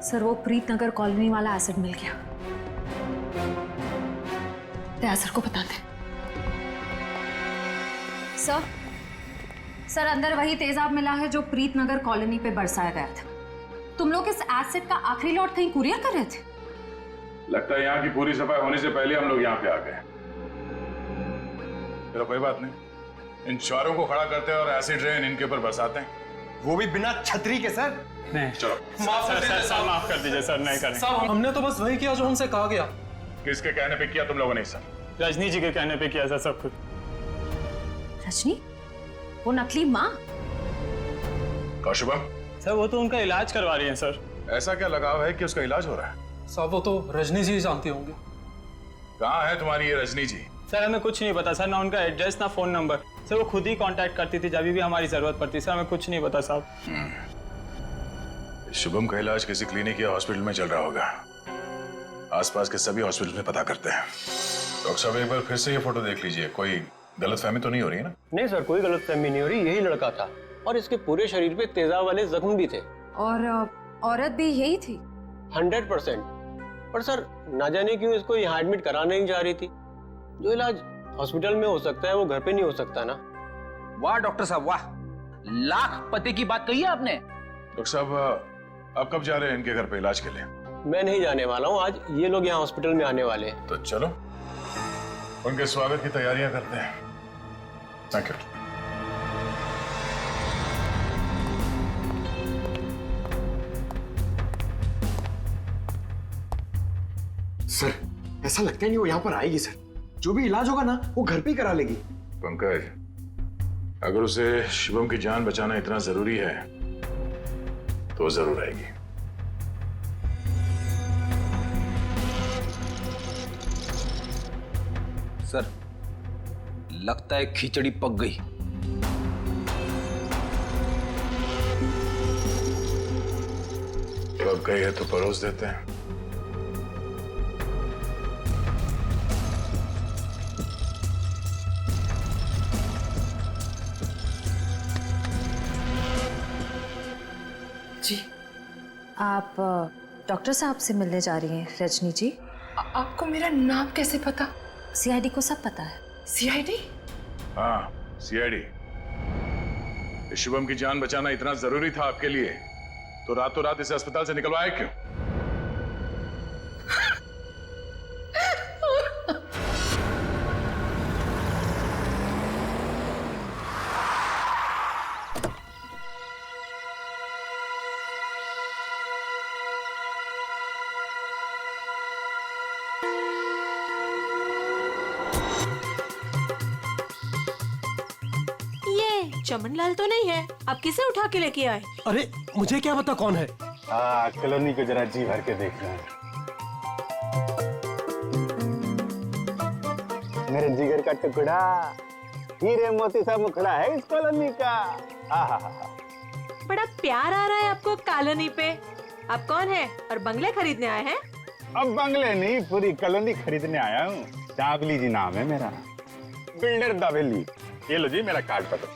सर वो प्रीत नगर कॉलोनी वाला एसिड मिल गया। दया सर को बताते। सर अंदर वही तेजाब मिला है जो प्रीत नगर कॉलोनी पे बरसाया गया था। तुम लोग इस एसिड का आखिरी लॉट कहीं कुरियर कर रहे थे? लगता है यहाँ की पूरी सफाई होने से पहले हम लोग यहाँ पे आ गए। चलो कोई बात नहीं, इन चारों को खड़ा करते हैं और एसिड रेन इनके ऊपर बरसाते हैं, वो भी बिना छतरी के। सर नहीं, चलो माफ कर दीजिए सर, नहीं करें। साहब हमने तो बस वही किया जो हमसे कहा गया। किसके कहने पे किया तुम लोगों ने? सर रजनी जी के कहने पे किया सर सब कुछ। रजनी? वो नकली माँ? कौशुभम? सर वो तो उनका इलाज करवा रही हैं सर। ऐसा क्या लगाव है कि उसका इलाज हो रहा है? साहब वो तो रजनी जी जानती होंगी। कहाँ है तुम्हारी ये रजनी जी? सर हमें कुछ नहीं पता सर, ना उनका एड्रेस ना फोन नंबर। सर वो खुद ही कांटेक्ट करती थी जब भी हमारी जरूरत पड़ती। सर हमें कुछ नहीं पता साहब। शुभम का इलाज किसी क्लिनिक या हॉस्पिटल में चल रहा होगा। आसपास के सभी हॉस्पिटल में पता करते हैं। डॉक्टर साहब एक बार फिर से ये फोटो देख लीजिए, कोई गलतफहमी तो नहीं हो रही है ना? नहीं सर, कोई गलतफहमी नहीं हो रही, यही लड़का था और इसके पूरे शरीर पे तेजाब वाले जख्म भी थे। और औरत भी यही थी? 100%। पर सर ना जाने क्यों इसको यहाँ एडमिट कराने नहीं जा रही थी। जो इलाज हॉस्पिटल में हो सकता है वो घर पे नहीं हो सकता ना। वाह डॉक्टर साहब वाह, लाख पते की बात कही है आपने। डॉक्टर साहब आप कब जा रहे हैं इनके घर पे इलाज के लिए? मैं नहीं जाने वाला हूँ, आज ये लोग यहाँ हॉस्पिटल में आने वाले हैं। तो चलो उनके स्वागत की तैयारियां करते हैं। Thank you. सर ऐसा लगता है नहीं वो यहाँ पर आएगी सर। जो भी इलाज होगा ना वो घर पे ही करा लेगी। पंकज, अगर उसे शुभम की जान बचाना इतना जरूरी है तो जरूर आएगी। सर लगता है खिचड़ी पक गई। पक गई है तो परोस देते हैं। जी आप डॉक्टर साहब से मिलने जा रही हैं रजनी जी? आपको मेरा नाम कैसे पता? सीआईडी को सब पता है। सीआईडी? हाँ सीआईडी। शुभम की जान बचाना इतना जरूरी था आपके लिए तो रातों रात इसे अस्पताल से निकलवाया क्यों? चमनलाल तो नहीं है, आप किसे उठा के लेके आए? अरे मुझे क्या पता कौन है। कॉलोनी को जरा जी भर के देख रहे हैं। मेरे जिगर का टुकड़ा, हीरे मोती सा मुखड़ा है इस कॉलोनी का। बड़ा प्यार आ रहा है आपको कॉलोनी पे। आप कौन है और बंगले खरीदने आए हैं? अब बंगले नहीं, पूरी कॉलोनी खरीदने आया हूँ। दाबली जी नाम है मेरा, बिल्डर दाबली। ये लो जी मेरा कार्ड पकड़ो।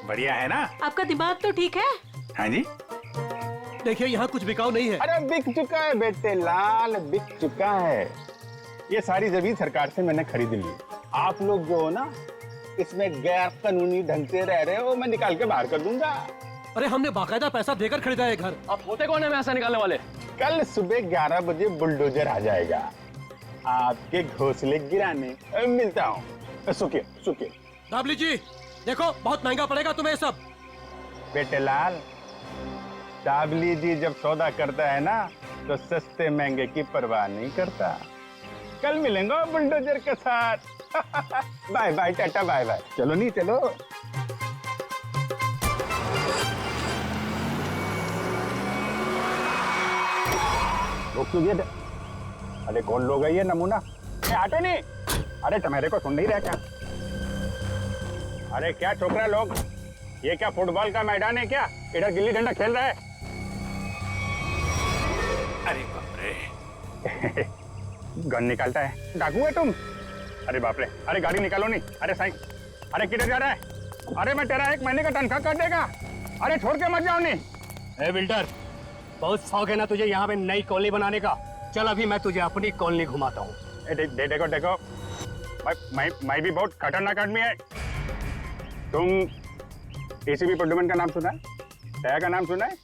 बढ़िया है ना? आपका दिमाग तो ठीक है? हाँ जी। देखिए यहाँ कुछ बिकाऊ नहीं है। अरे बिक चुका है बेटे लाल, बिक चुका है। ये सारी जमीन सरकार से मैंने खरीद ली। आप लोग जो हो ना इसमें गैर कानूनी ढंग से रह रहे हो, मैं निकाल के बाहर कर दूंगा। अरे हमने बाकायदा पैसा देकर खरीदा है घर। आप होते कौन है पैसा निकालने वाले? कल सुबह 11 बजे बुलडोजर आ जाएगा आपके घोंसले गिराने। मिलता हूँ। सुखिए सुखिए। दाबली जी देखो बहुत महंगा पड़ेगा तुम्हें सब। बेटे लाल, दाबली जी जब सौदा करता है ना तो सस्ते महंगे की परवाह नहीं करता। कल मिलेंगे बुलडोजर के साथ। Bye bye tata bye bye. चलो नहीं चलो। अरे कौन लोग है ये नमूना? आटे नहीं। अरे तुम्हारे को सुन नहीं रहा क्या? अरे क्या छोकरा लोग, ये क्या फुटबॉल का मैदान है क्या? इधर गिल्ली डंडा खेल रहा है। अरे बाप रे गन निकालता है, डाकू है तुम? अरे बाप रे, अरे गाड़ी निकालो नहीं। अरे साईं, अरे किधर जा रहा है? अरे मैं तेरा 1 महीने का तनख्वाह काट देगा। अरे छोड़ के मत जाओ नहीं। ए बिल्डर, बहुत शौक है ना तुझे यहाँ पे नई कॉलोनी बनाने का? चल अभी मैं तुझे अपनी कॉलोनी घुमाता हूँ। देखो देखो, मैं भी बहुत खतरनाक आदमी है। तुम एसीपी प्रद्युमन का नाम सुना है? दया का नाम सुना है?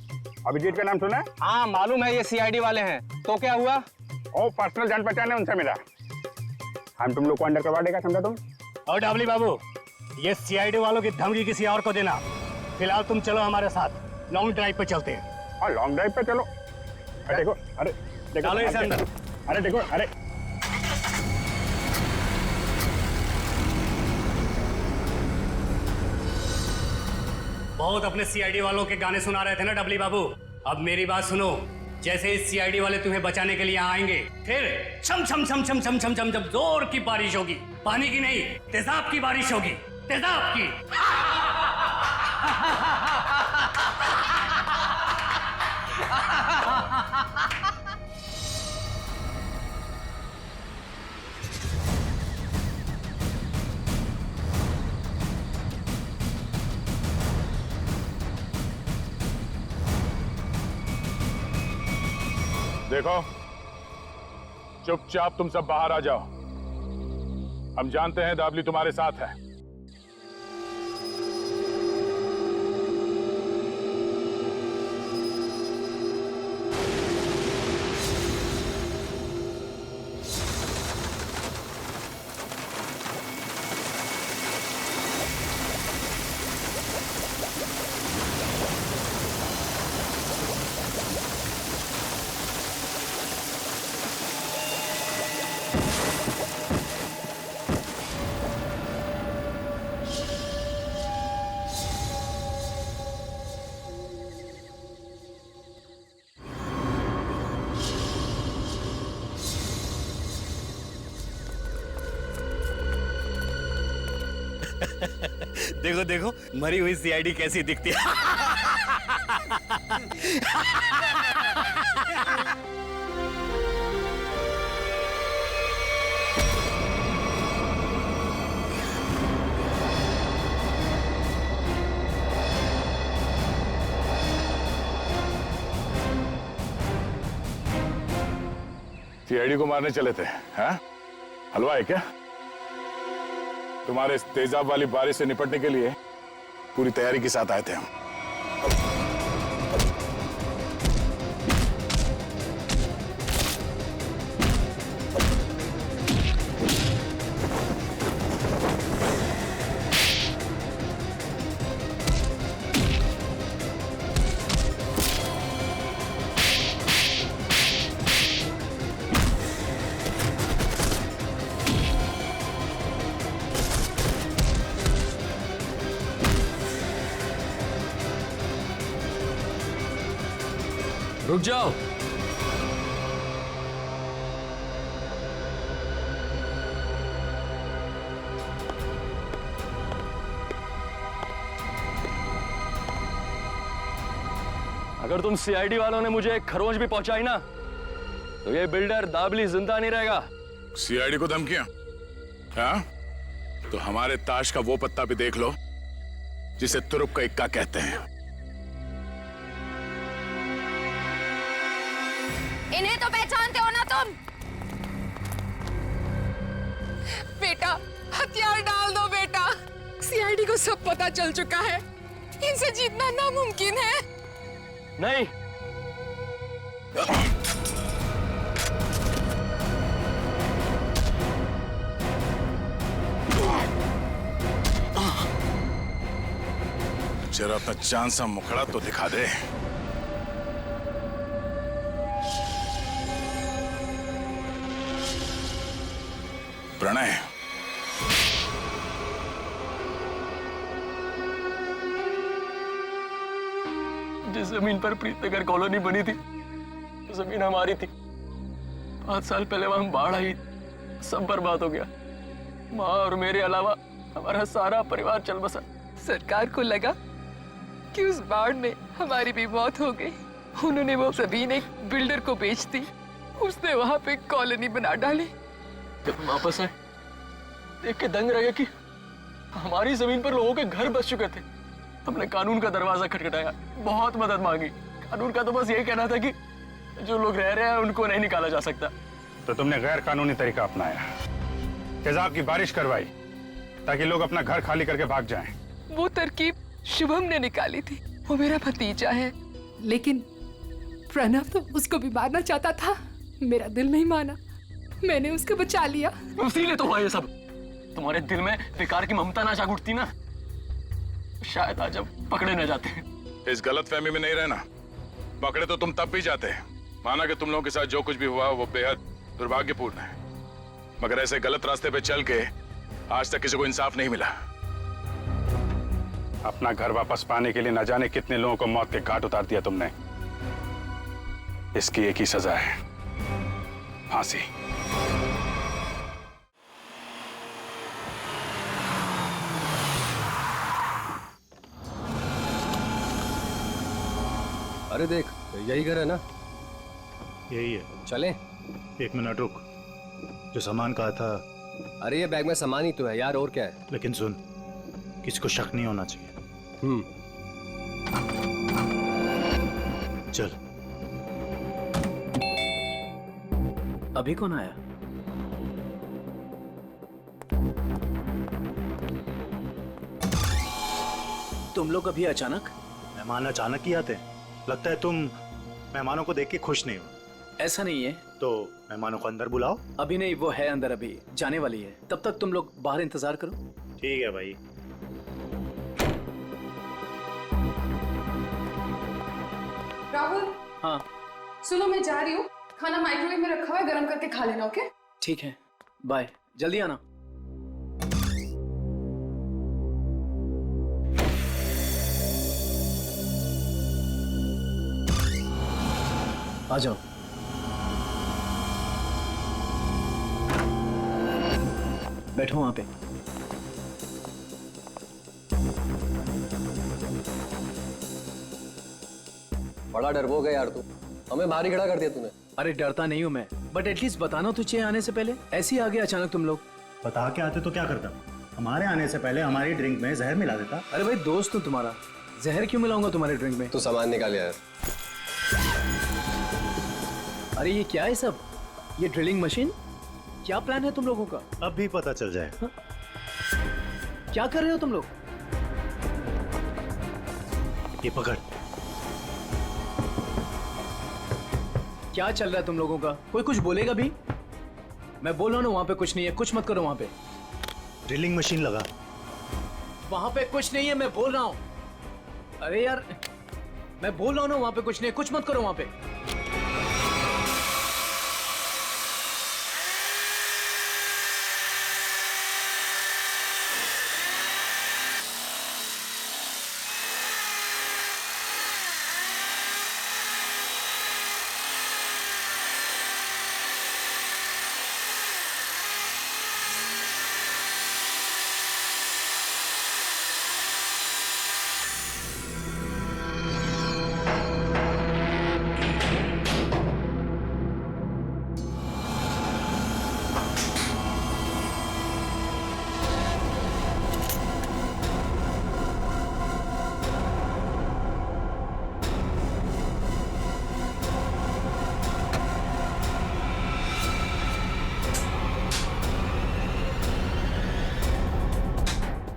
अभिजीत का नाम सुना है? हाँ मालूम है, ये सीआईडी वाले हैं। तो क्या हुआ? ओ पर्सनल जान पहचान है उनसे मिला। हम तुम लोग को अंडर करवा देगा, समझा तुम? और डाबली बाबू, ये सीआईडी वालों की धमकी किसी और को देना। फिलहाल तुम चलो हमारे साथ, लॉन्ग ड्राइव पे चलते हैं। हाँ लॉन्ग ड्राइव पे चलो। अरे देखो, अरे देखो, डालो इसे अंदर। अरे देखो, अरे बहुत अपने सीआईडी वालों के गाने सुना रहे थे ना डबली बाबू, अब मेरी बात सुनो। जैसे इस सीआईडी वाले तुम्हें बचाने के लिए आएंगे, फिर छम छम छम छम छम छम छम जब जोर की बारिश होगी, पानी की नहीं तेजाब की बारिश होगी, तेजाब की। देखो, चुपचाप तुम सब बाहर आ जाओ। हम जानते हैं दाबली तुम्हारे साथ है। देखो देखो, मरी हुई सीआईडी कैसी दिखती है। सीआईडी को मारने चले थे, हाँ? हलवा है क्या? तुम्हारे इस तेजाब वाली बारिश से निपटने के लिए पूरी तैयारी के साथ आए थे हम। रुक जाओ। अगर तुम सीआईडी वालों ने मुझे एक खरोंच भी पहुंचाई ना, तो ये बिल्डर दाबली जिंदा नहीं रहेगा। सीआईडी को धमकियां? हाँ? तो हमारे ताश का वो पत्ता भी देख लो जिसे तुरुप का इक्का कहते हैं। इन्हें तो पहचानते हो ना तुम? बेटा, हथियार डाल दो बेटा। सीआईडी को सब पता चल चुका है। इनसे जीतना नामुमकिन है। नहीं। जरा अपना चांद सा मुखड़ा तो दिखा दे। प्रणय, जिस जमीन पर प्रीतनगर कॉलोनी बनी थी, जमीन हमारी थी। 5 साल पहले वहां बाढ़ आई, सब बर्बाद हो गया। माँ और मेरे अलावा हमारा सारा परिवार चल बसा। सरकार को लगा कि उस बाढ़ में हमारी भी मौत हो गई। उन्होंने वो जमीन एक बिल्डर को बेच दी, उसने वहां पे कॉलोनी बना डाली। जब हम वापस आए देख के दंग रह गए कि हमारी जमीन पर लोगों के घर बस चुके थे। हमने कानून का दरवाजा खटखटाया, बहुत मदद मांगी। कानून का तो बस यही कहना था कि जो लोग रह रहे हैं उनको नहीं निकाला जा सकता। तो तुमने गैर कानूनी तरीका अपनाया, तेजाब की बारिश करवाई ताकि लोग अपना घर खाली करके भाग जाएं। वो तरकीब शुभम ने निकाली थी, वो मेरा भतीजा है। लेकिन प्रणव तो उसको भी मारना चाहता था, मेरा दिल नहीं माना, मैंने उसको बचा लिया। इसीलिए तो हुआ ये सब। तुम्हारे दिल में बेकार की ममता ना जाग उठती ना, शायद आज अब पकड़े न जाते। इस गलतफहमी में नहीं रहना, पकड़े तो तुम तब भी जाते हैं। माना कि तुम लोगों के साथ जो कुछ भी हुआ वो बेहद दुर्भाग्यपूर्ण है, मगर ऐसे गलत रास्ते पे चल के आज तक किसी को इंसाफ नहीं मिला। अपना घर वापस पाने के लिए न जाने कितने लोगों को मौत के घाट उतार दिया तुमने। इसकी एक ही सजा है, फांसी। अरे देख, यही घर है ना? यही है। चलें? एक मिनट रुक, जो सामान कहा था। अरे ये बैग में सामान ही तो है यार, और क्या है? लेकिन सुन, किसी को शक नहीं होना चाहिए। चल। अभी कौन आया? तुम लोग अभी अचानक? मेहमान अचानक ही आते हैं। लगता है तुम मेहमानों को देख के खुश नहीं हो। ऐसा नहीं है। तो मेहमानों को अंदर बुलाओ। अभी नहीं, वो है अंदर, अभी जाने वाली है। तब तक तुम लोग बाहर इंतजार करो। ठीक है भाई। राहुल। हाँ सुनो, मैं जा रही हूँ, खाना माइक्रोवेव में रखा हुआ है, गर्म करके खा लेना। ओके? ठीक है, बाय, जल्दी आना। आ जाओ। बैठो वहां पे। बड़ा डरपोक है यार तू, हमें बाहर ही खड़ा कर दिया तूने। अरे डरता नहीं हूं मैं, बट एटलीस्ट बताना तो चाहिए आने से पहले। ऐसे ही आ गए अचानक तुम लोग। बता के आते तो क्या करता? हमारे आने से पहले हमारी ड्रिंक में जहर मिला देता। अरे भाई दोस्त हूं तुम्हारा, जहर क्यों मिलाऊंगा तुम्हारे ड्रिंक में? तू सामान निकाल यार। अरे ये क्या है सब? ये ड्रिलिंग मशीन? क्या प्लान है तुम लोगों का? अब भी पता चल जाए। क्या कर रहे हो तुम लोग? ये पकड़। क्या चल रहा है तुम लोगों का? कोई कुछ बोलेगा भी? मैं बोल रहा हूं ना, वहां पे कुछ नहीं है, कुछ मत करो वहां पे। ड्रिलिंग मशीन लगा। वहां पे कुछ नहीं है, मैं बोल रहा हूं। अरे यार, मैं बोल रहा हूं ना, वहां पे कुछ नहीं है, कुछ मत करो वहां पे।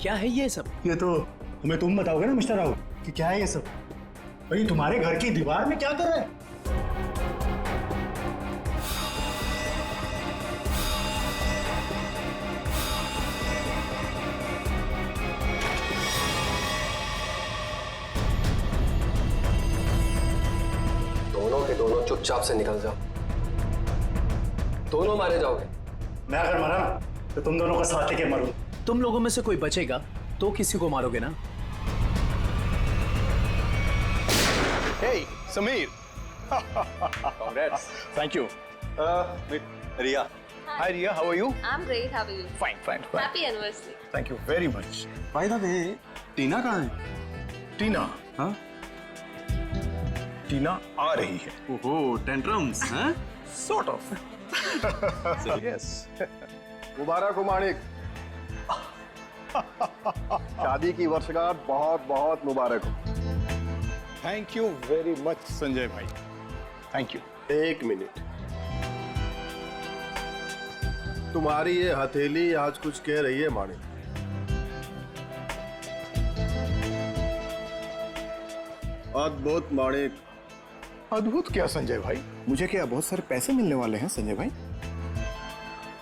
क्या है ये सब? ये तो हमें तुम बताओगे ना मिस्टर राहुल कि क्या है ये सब। भाई तुम्हारे घर की दीवार में क्या कर रहा है? दोनों के दोनों चुपचाप से निकल जाओ, दोनों मारे जाओगे। मैं अगर मरा ना तो तुम दोनों का साथ लेके मरूं। तुम लोगों में से कोई बचेगा तो किसी को मारोगे ना? Hey, Sameer. Congrats. Thank you. Riya. Hi, Riya. How are you? I'm great. How are you? Fine. Happy anniversary. Thank you very much. By the way, टीना कहाँ है? टीना। हाँ, टीना आ रही है। ओहो, टेंट्रम्स, हैं? Sort of. यस। मुबारक हो माणिक। शादी की वर्षगांठ बहुत बहुत मुबारक हो। Thank you very much Sanjay भाई, थैंक यू। एक मिनट, तुम्हारी ये हथेली आज कुछ कह रही है माणिक। अद्भुत माणिक। अद्भुत क्या संजय भाई? मुझे क्या बहुत सारे पैसे मिलने वाले हैं संजय भाई?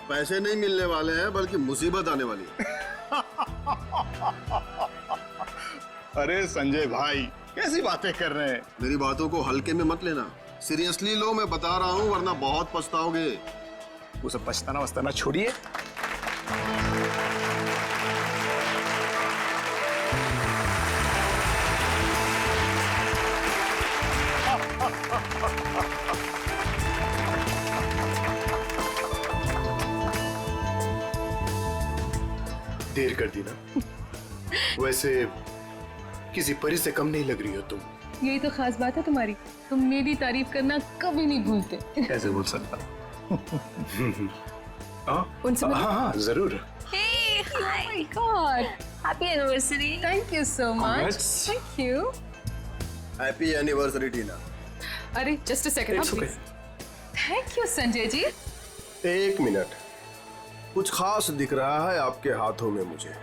पैसे नहीं मिलने वाले हैं बल्कि मुसीबत आने वाली है। अरे संजय भाई कैसी बातें कर रहे हैं? मेरी बातों को हल्के में मत लेना, सीरियसली लो, मैं बता रहा हूँ वरना बहुत पछताओगे। वो सब पछताना वछताना छोड़िए। देर कर दी ना। वैसे किसी परी से कम नहीं लग रही हो तुम। यही तो खास बात है तुम्हारी, तुम मेरी तारीफ करना कभी नहीं भूलते। कैसे बोल सकता? उनसे हाँ जरूर। Hey, oh my God! Happy anniversary! Thank you so much. Congrats. Thank you. Happy anniversary Tina. अरे just a second, It's okay. please. Thank you, Sanjay ji. एक मिनट, कुछ खास दिख रहा है आपके हाथों में मुझे।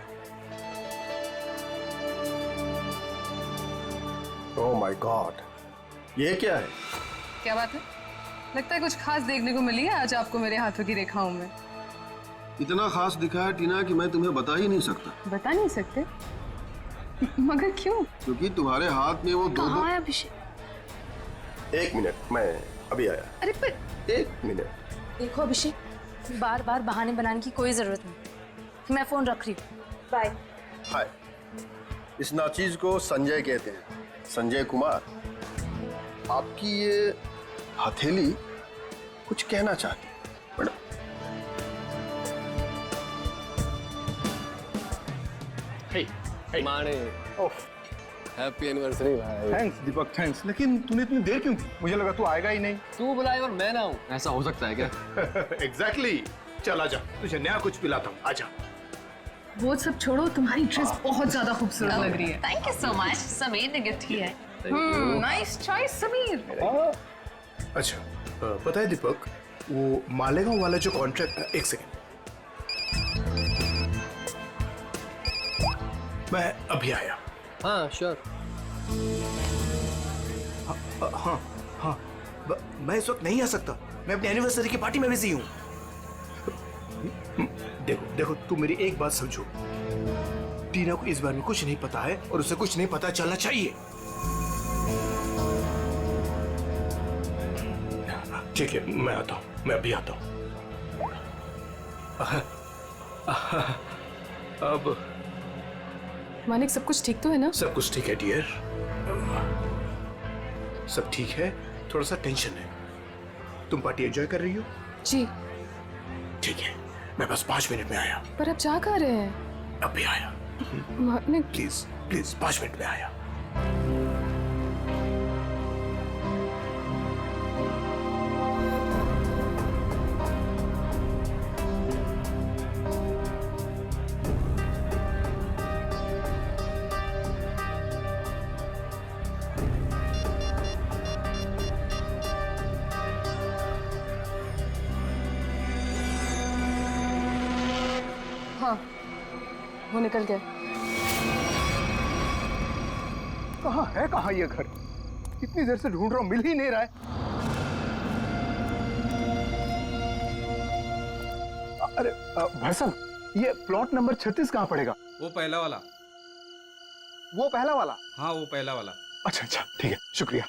ओह माय गॉड, ये क्या है? क्या बात है? लगता है कुछ खास देखने को मिली है आज आपको मेरे हाथों की रेखाओं में। इतना खास दिखा है टीना कि मैं तुम्हें बता ही नहीं सकता। बता नहीं सकते? मगर क्यों? क्योंकि तुम्हारे हाथ में वो दो कहाँ है अभिषेक? एक मिनट, मैं अभी आया। अरे पर एक मिनट। देखो अभिषेक, बार बार बहाने बनाने की कोई जरूरत नहीं, मैं फोन रख रही हूँ। बाय। हाय, इस नाचीज को संजय कहते हैं, संजय कुमार। आपकी ये हथेली कुछ कहना चाहती है मैडम। माने हैप्पी एनिवर्सरी भाई। थैंक्स दीपक, थैंक्स। लेकिन तूने इतनी देर क्यों की? मुझे लगा तू आएगा ही नहीं। तू बुलाए और मैं ना हूँ, ऐसा हो सकता है क्या? एग्जैक्टली। चल आजा, तुझे नया कुछ पिलाता हूँ, आजा। वो सब छोड़ो, तुम्हारी ड्रेस बहुत ज्यादा खूबसूरत लग रही है। Thank you so much, Sameer ने गिफ्ट किया है। Nice choice Sameer. अच्छा, पता है दीपक, वो मालेगांव वाला जो कॉन्ट्रैक्ट, एक सेकेंड, मैं अभी आया। हाँ श्योर। हाँ हाँ, मैं इस वक्त नहीं आ सकता, मैं अपनी एनिवर्सरी की पार्टी में बिजी हूँ। देखो देखो, तू मेरी एक बात समझो, टीना को इस बारे में कुछ नहीं पता है और उसे कुछ नहीं पता चलना चाहिए। ठीक है, मैं आता हूँ, मैं अभी आता हूँ। अब मानिक, सब कुछ ठीक तो है ना? सब कुछ ठीक है डियर, सब ठीक है। थोड़ा सा टेंशन है। तुम पार्टी एंजॉय कर रही हो? जी। ठीक है, मैं बस 5 मिनट में आया। पर अब जा कहाँ रहे हैं? अभी आया। मानिक प्लीज प्लीज, 5 मिनट में आया। हाँ, वो निकल गया। कहाँ ये घर? इतनी देर से ढूंढ रहा हूँ, मिल ही नहीं रहा है। अरे भाई साहब, ये प्लॉट नंबर 36 कहाँ पड़ेगा? वो पहला वाला। वो पहला वाला? हाँ वो पहला वाला। अच्छा अच्छा, ठीक है, शुक्रिया।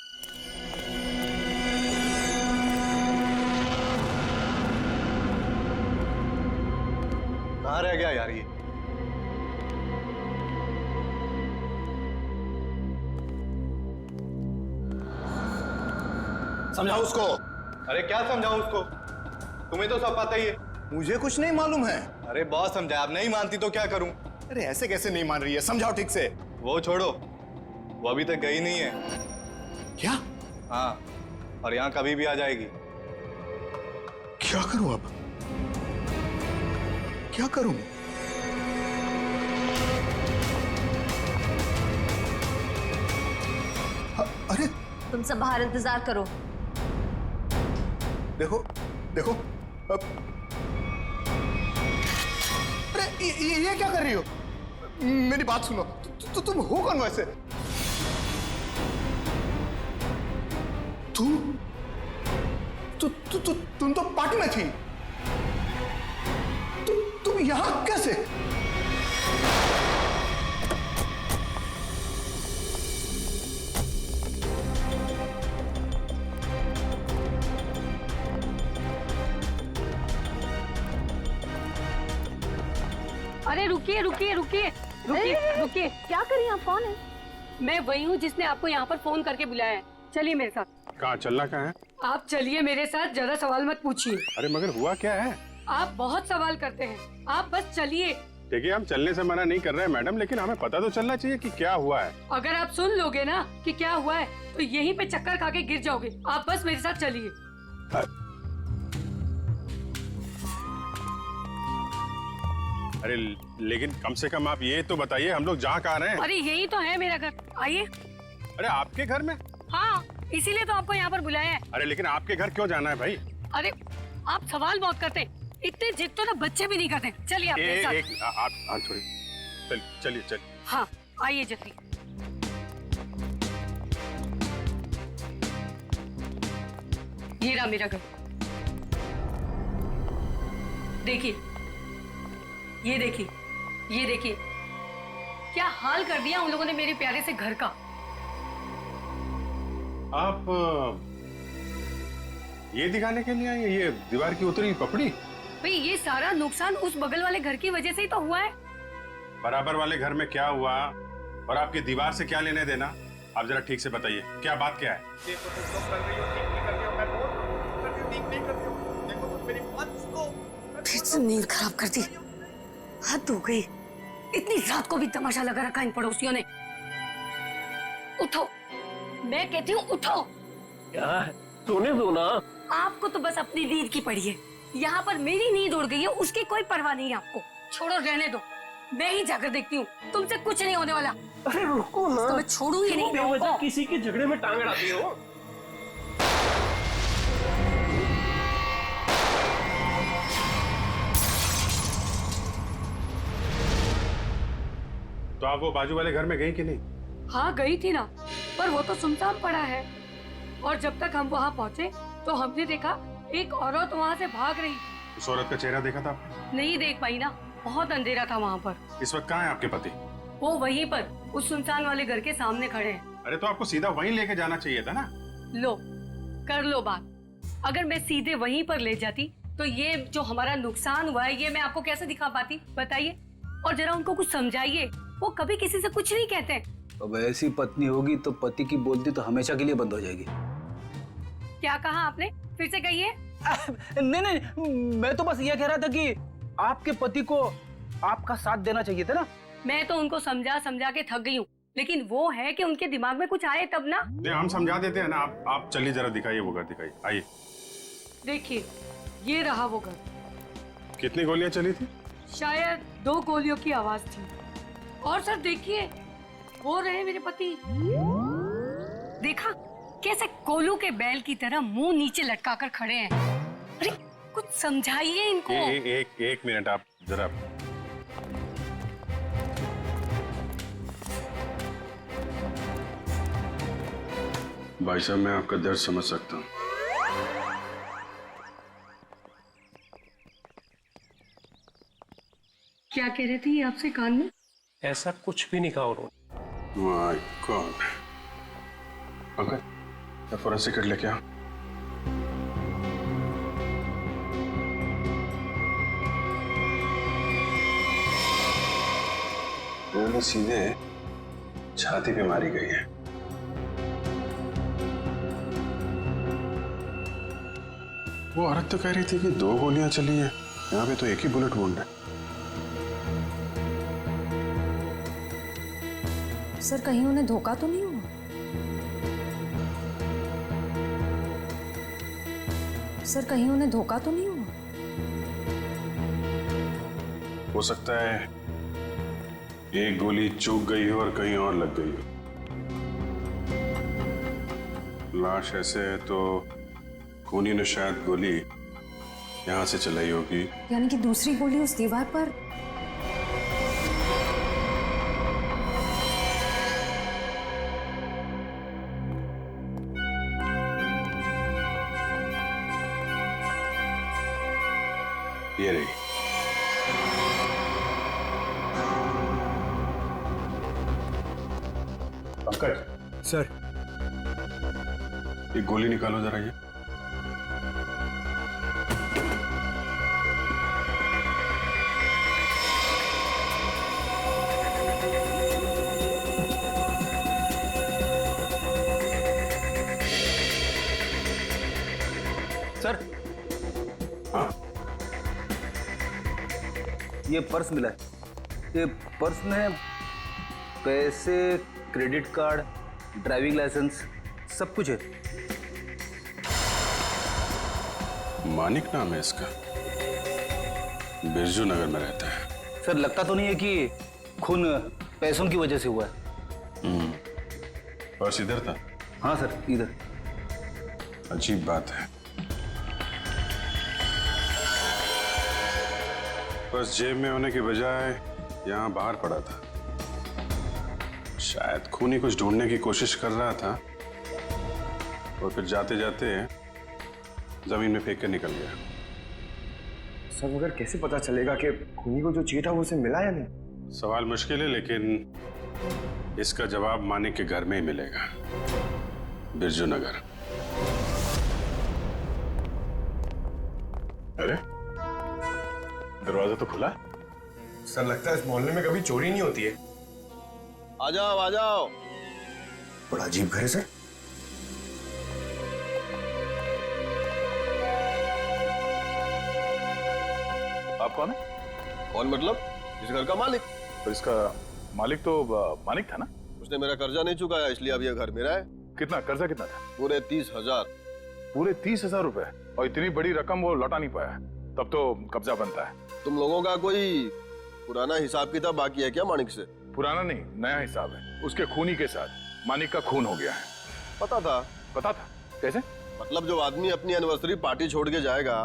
कहाँ रह गया यार ये? समझाओ उसको। अरे क्या समझाऊं उसको? तुम्हें तो सब पता ही है। मुझे कुछ नहीं मालूम है। अरे बहुत समझाया, अब नहीं मानती तो क्या करूं? अरे ऐसे कैसे नहीं मान रही है? समझाओ ठीक से। वो छोड़ो, वो अभी तक गई नहीं है। क्या? हाँ, और यहाँ कभी भी आ जाएगी। क्या करूं अब? क्या करूं? अरे तुम सब बाहर इंतजार करो। देखो देखो अब अरे ये क्या कर रही हो? मेरी बात सुनो। तुम हो कौन वैसे? तुम तो पार्टी में थी। तुम यहां कैसे? अरे रुकिए रुकिए रुकिए रुकिए रुकिए। क्या करिए आप? कौन है? मैं वही हूँ जिसने आपको यहाँ पर फोन करके बुलाया है। चलिए मेरे साथ। कहाँ चलना कहाँ है? आप चलिए मेरे साथ, ज्यादा सवाल मत पूछिए। अरे मगर हुआ क्या है? आप बहुत सवाल करते हैं, आप बस चलिए। देखिए हम चलने से मना नहीं कर रहे हैं मैडम, लेकिन हमें पता तो चलना चाहिए कि क्या हुआ है। अगर आप सुन लोगे ना कि क्या हुआ है तो यहीं पे चक्कर खा के गिर जाओगे। आप बस मेरे साथ चलिए। अरे लेकिन कम से कम आप ये तो बताइए हम लोग जा कहाँ रहे हैं? अरे यही तो है मेरा घर, आइए। अरे आपके घर में? हाँ, इसीलिए तो आपको यहाँ पर बुलाया है। अरे लेकिन आपके घर क्यों जाना है भाई? अरे आप सवाल बहुत करते हैं, इतने जिद तो ना बच्चे भी नहीं करते। चलिए आप मेरे साथ। आप छोड़िए, चलिए। हाँ आइए जल्दी। ये रहा मेरा घर, देखिए, ये देखिए, ये देखिए, क्या हाल कर दिया उन लोगों ने मेरे प्यारे से घर का। आप ये दिखाने के लिए आए? ये दीवार की उतरी पपड़ी? भाई ये सारा नुकसान उस बगल वाले घर की वजह से ही तो हुआ है। बराबर वाले घर में क्या हुआ और आपकी दीवार से क्या लेने देना? आप जरा ठीक से बताइए, क्या बात क्या है? फिर से नींद खराब कर दी, हद हो गई। इतनी रात को भी तमाशा लगा रखा इन पड़ोसियों ने। उठो, मैं कहती हूँ उठो। क्या है? सोने दो ना। आपको तो बस अपनी नींद की पड़ी है, यहाँ पर मेरी नींद उड़ गई है, उसकी कोई परवाह नहीं है आपको। छोड़ो, रहने दो, मैं ही जाकर देखती हूँ, तुमसे कुछ नहीं होने वाला। अरे रुको ना, तो मैं छोड़ूंगी नहीं। बेवजह किसी के झगड़े में टांग अड़ाती हो। तो आप वो बाजू वाले घर में गई कि नहीं? हाँ गई थी ना, पर वो तो सुनसान पड़ा है। और जब तक हम वहाँ पहुँचे तो हमने देखा एक औरत वहाँ से भाग रही। उस औरत का चेहरा देखा था आपने? नहीं देख पाई ना, बहुत अंधेरा था वहाँ पर। इस वक्त कहाँ है आपके पति? वो वहीं पर उस सुनसान वाले घर के सामने खड़े हैं। अरे तो आपको सीधा वहीं लेके जाना चाहिए था ना। लो, कर लो बात। अगर मैं सीधे वहीं पर ले जाती तो ये जो हमारा नुकसान हुआ है ये मैं आपको कैसे दिखा पाती, बताइए। और जरा उनको कुछ समझाइए, वो कभी किसी से कुछ नहीं कहते। अब ऐसी पत्नी होगी तो पति की बोलती तो हमेशा के लिए बंद हो जाएगी। क्या कहा आपने? फिर से कहिए। नहीं, मैं तो बस ये कह रहा था कि आपके पति को आपका साथ देना चाहिए था ना। मैं तो उनको समझा समझा के थक गई हूँ, लेकिन वो है कि उनके दिमाग में कुछ आए तब ना। नहीं, हम समझा देते हैं ना। आप चलिए, जरा दिखाइए वो घर, दिखाइए, आइए। देखिए, ये रहा वो घर। कितनी गोलियां चली थी? शायद 2 गोलियों की आवाज थी। और सर देखिए, वो रहे मेरे पति। देखा कैसे कोलू के बैल की तरह मुंह नीचे लटका कर खड़े हैं। अरे कुछ समझाइए इनको। एक मिनट, आप जरा। भाई साहब, मैं आपका दर्द समझ सकता हूँ। क्या कह रहे थे ये आपसे कान में? ऐसा कुछ भी नहीं कहा उन्होंने। My God. Uncle, forensic kit लेके आओ। गोली सीधे छाती पे मारी गई है। वो औरत तो कह रही थी कि 2 गोलियां चली हैं, यहाँ पे तो एक ही बुलेट वुंड है। सर कहीं उन्हें धोखा तो नहीं हुआ? सर कहीं उन्हें धोखा तो नहीं हुआ? हो सकता है एक गोली चूक गई हो और कहीं और लग गई हो। लाश ऐसे है तो खूनी ने शायद गोली यहां से चलाई होगी। यानी कि दूसरी गोली उस दीवार पर। ये रही। पंकज सर, ये गोली निकालो जरा। ये सर, हाँ, ये पर्स मिला है। ये पर्स में पैसे, क्रेडिट कार्ड, ड्राइविंग लाइसेंस सब कुछ है। मानिक नाम है इसका, बिरजू नगर में रहता है। सर लगता तो नहीं है कि खून पैसों की वजह से हुआ है। पर्स इधर था? हाँ सर, इधर। अजीब बात है, पर्स जेब में होने के बजाय यहाँ बाहर पड़ा था। शायद खूनी कुछ ढूंढने की कोशिश कर रहा था और फिर जाते जाते जमीन में फेंक कर निकल गया। सर मगर कैसे पता चलेगा कि खूनी को जो चाहिए था वो उसे मिला या नहीं? सवाल मुश्किल है, लेकिन इसका जवाब मानिक के घर में ही मिलेगा, बिरजू नगर। अरे दरवाजा तो खुला है। सर लगता है इस मोहल्ले में कभी चोरी नहीं होती है। आ जाओ आ जाओ। बड़ा अजीब घर है सर। आप कौन है? कौन मतलब? इस घर का मालिक। तो इसका मालिक तो मानिक था ना? उसने मेरा कर्जा नहीं चुकाया, इसलिए अब यह घर मेरा है। कितना कर्जा कितना था? पूरे 30,000। पूरे 30,000 रुपए? और इतनी बड़ी रकम वो लौटा नहीं पाया, तब तो कब्जा बनता है। तुम लोगों का कोई पुराना हिसाब किताब बाकी है क्या मानिक से? पुराना नहीं, नया हिसाब है। उसके खूनी के साथ मानिक का खून हो गया है। पता था? पता था? कैसे? मतलब जो आदमी अपनी एनिवर्सरी पार्टी छोड़ के जाएगा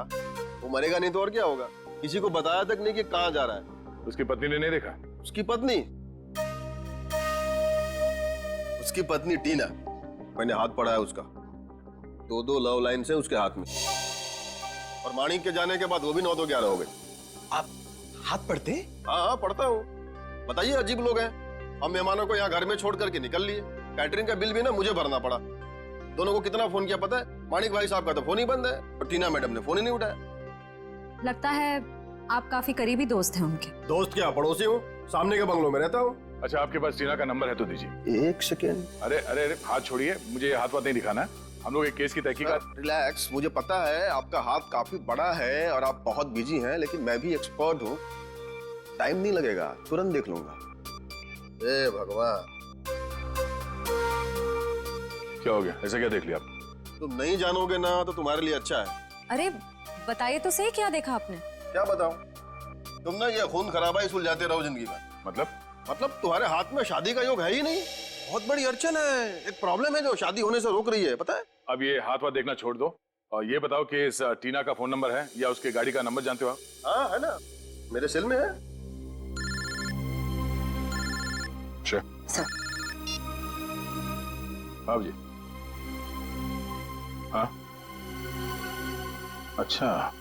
वो मरेगा नहीं तो और क्या होगा? किसी को बताया तक नहीं कि कहाँ जा रहा है। उसकी पत्नी ने नहीं देखा? उसकी पत्नी? उसकी पत्नी टीना, मैंने हाथ पढ़ा है उसका। 2 लव लाइन से उसके हाथ में, और मानिक के जाने के बाद वो भी 9 तो 11 हो गए। आप हाथ पढ़ते? हाँ पढ़ता हूँ। बताइए, अजीब लोग हैं। हम मेहमानों को यहाँ घर में छोड़ करके निकल लिए, कैटरिंग का बिल भी ना मुझे भरना पड़ा। दोनों को कितना फोन किया पता है? मानिक भाई साहब का तो फोन ही बंद है और टीना मैडम ने फोन ही नहीं उठाया। लगता है आप काफी करीबी दोस्त हैं उनके। दोस्त क्या, पड़ोसी हूँ, सामने के बंगलों में रहता हूँ। अच्छा, आपके पास टीना का नंबर है तो दीजिए। 1 सेकेंड। अरे अरे अरे, हाथ छोड़िए, मुझे हाथ नहीं दिखाना है। हम लोग एक केस की तहकीकात। रिलैक्स, मुझे पता है आपका हाथ काफी बड़ा है और आप बहुत बिजी हैं, लेकिन मैं भी एक्सपर्ट हूँ। टाइम नहीं लगेगा, तुरंत देख लूंगा। ए भगवान, क्या हो गया? ऐसा क्या देख लिया आप? तुम नहीं जानोगे ना तो तुम्हारे लिए अच्छा है। अरे बताइए तो सही, क्या देखा आपने? क्या बताऊं? तुम ना ये खून खराबा ही सुलझाते रहो जिंदगी में। मतलब तुम्हारे हाथ में शादी का योग है ही नहीं। बहुत बड़ी अड़चन है, एक प्रॉब्लम है जो शादी होने से रोक रही है, पता है? अब ये हाथ देखना छोड़ दो और ये बताओ कि इस टीना का फोन नंबर है या उसके गाड़ी का नंबर जानते हो आप? हाँ है ना, मेरे सेल में है। अच्छा हाँ जी। हाँ अच्छा,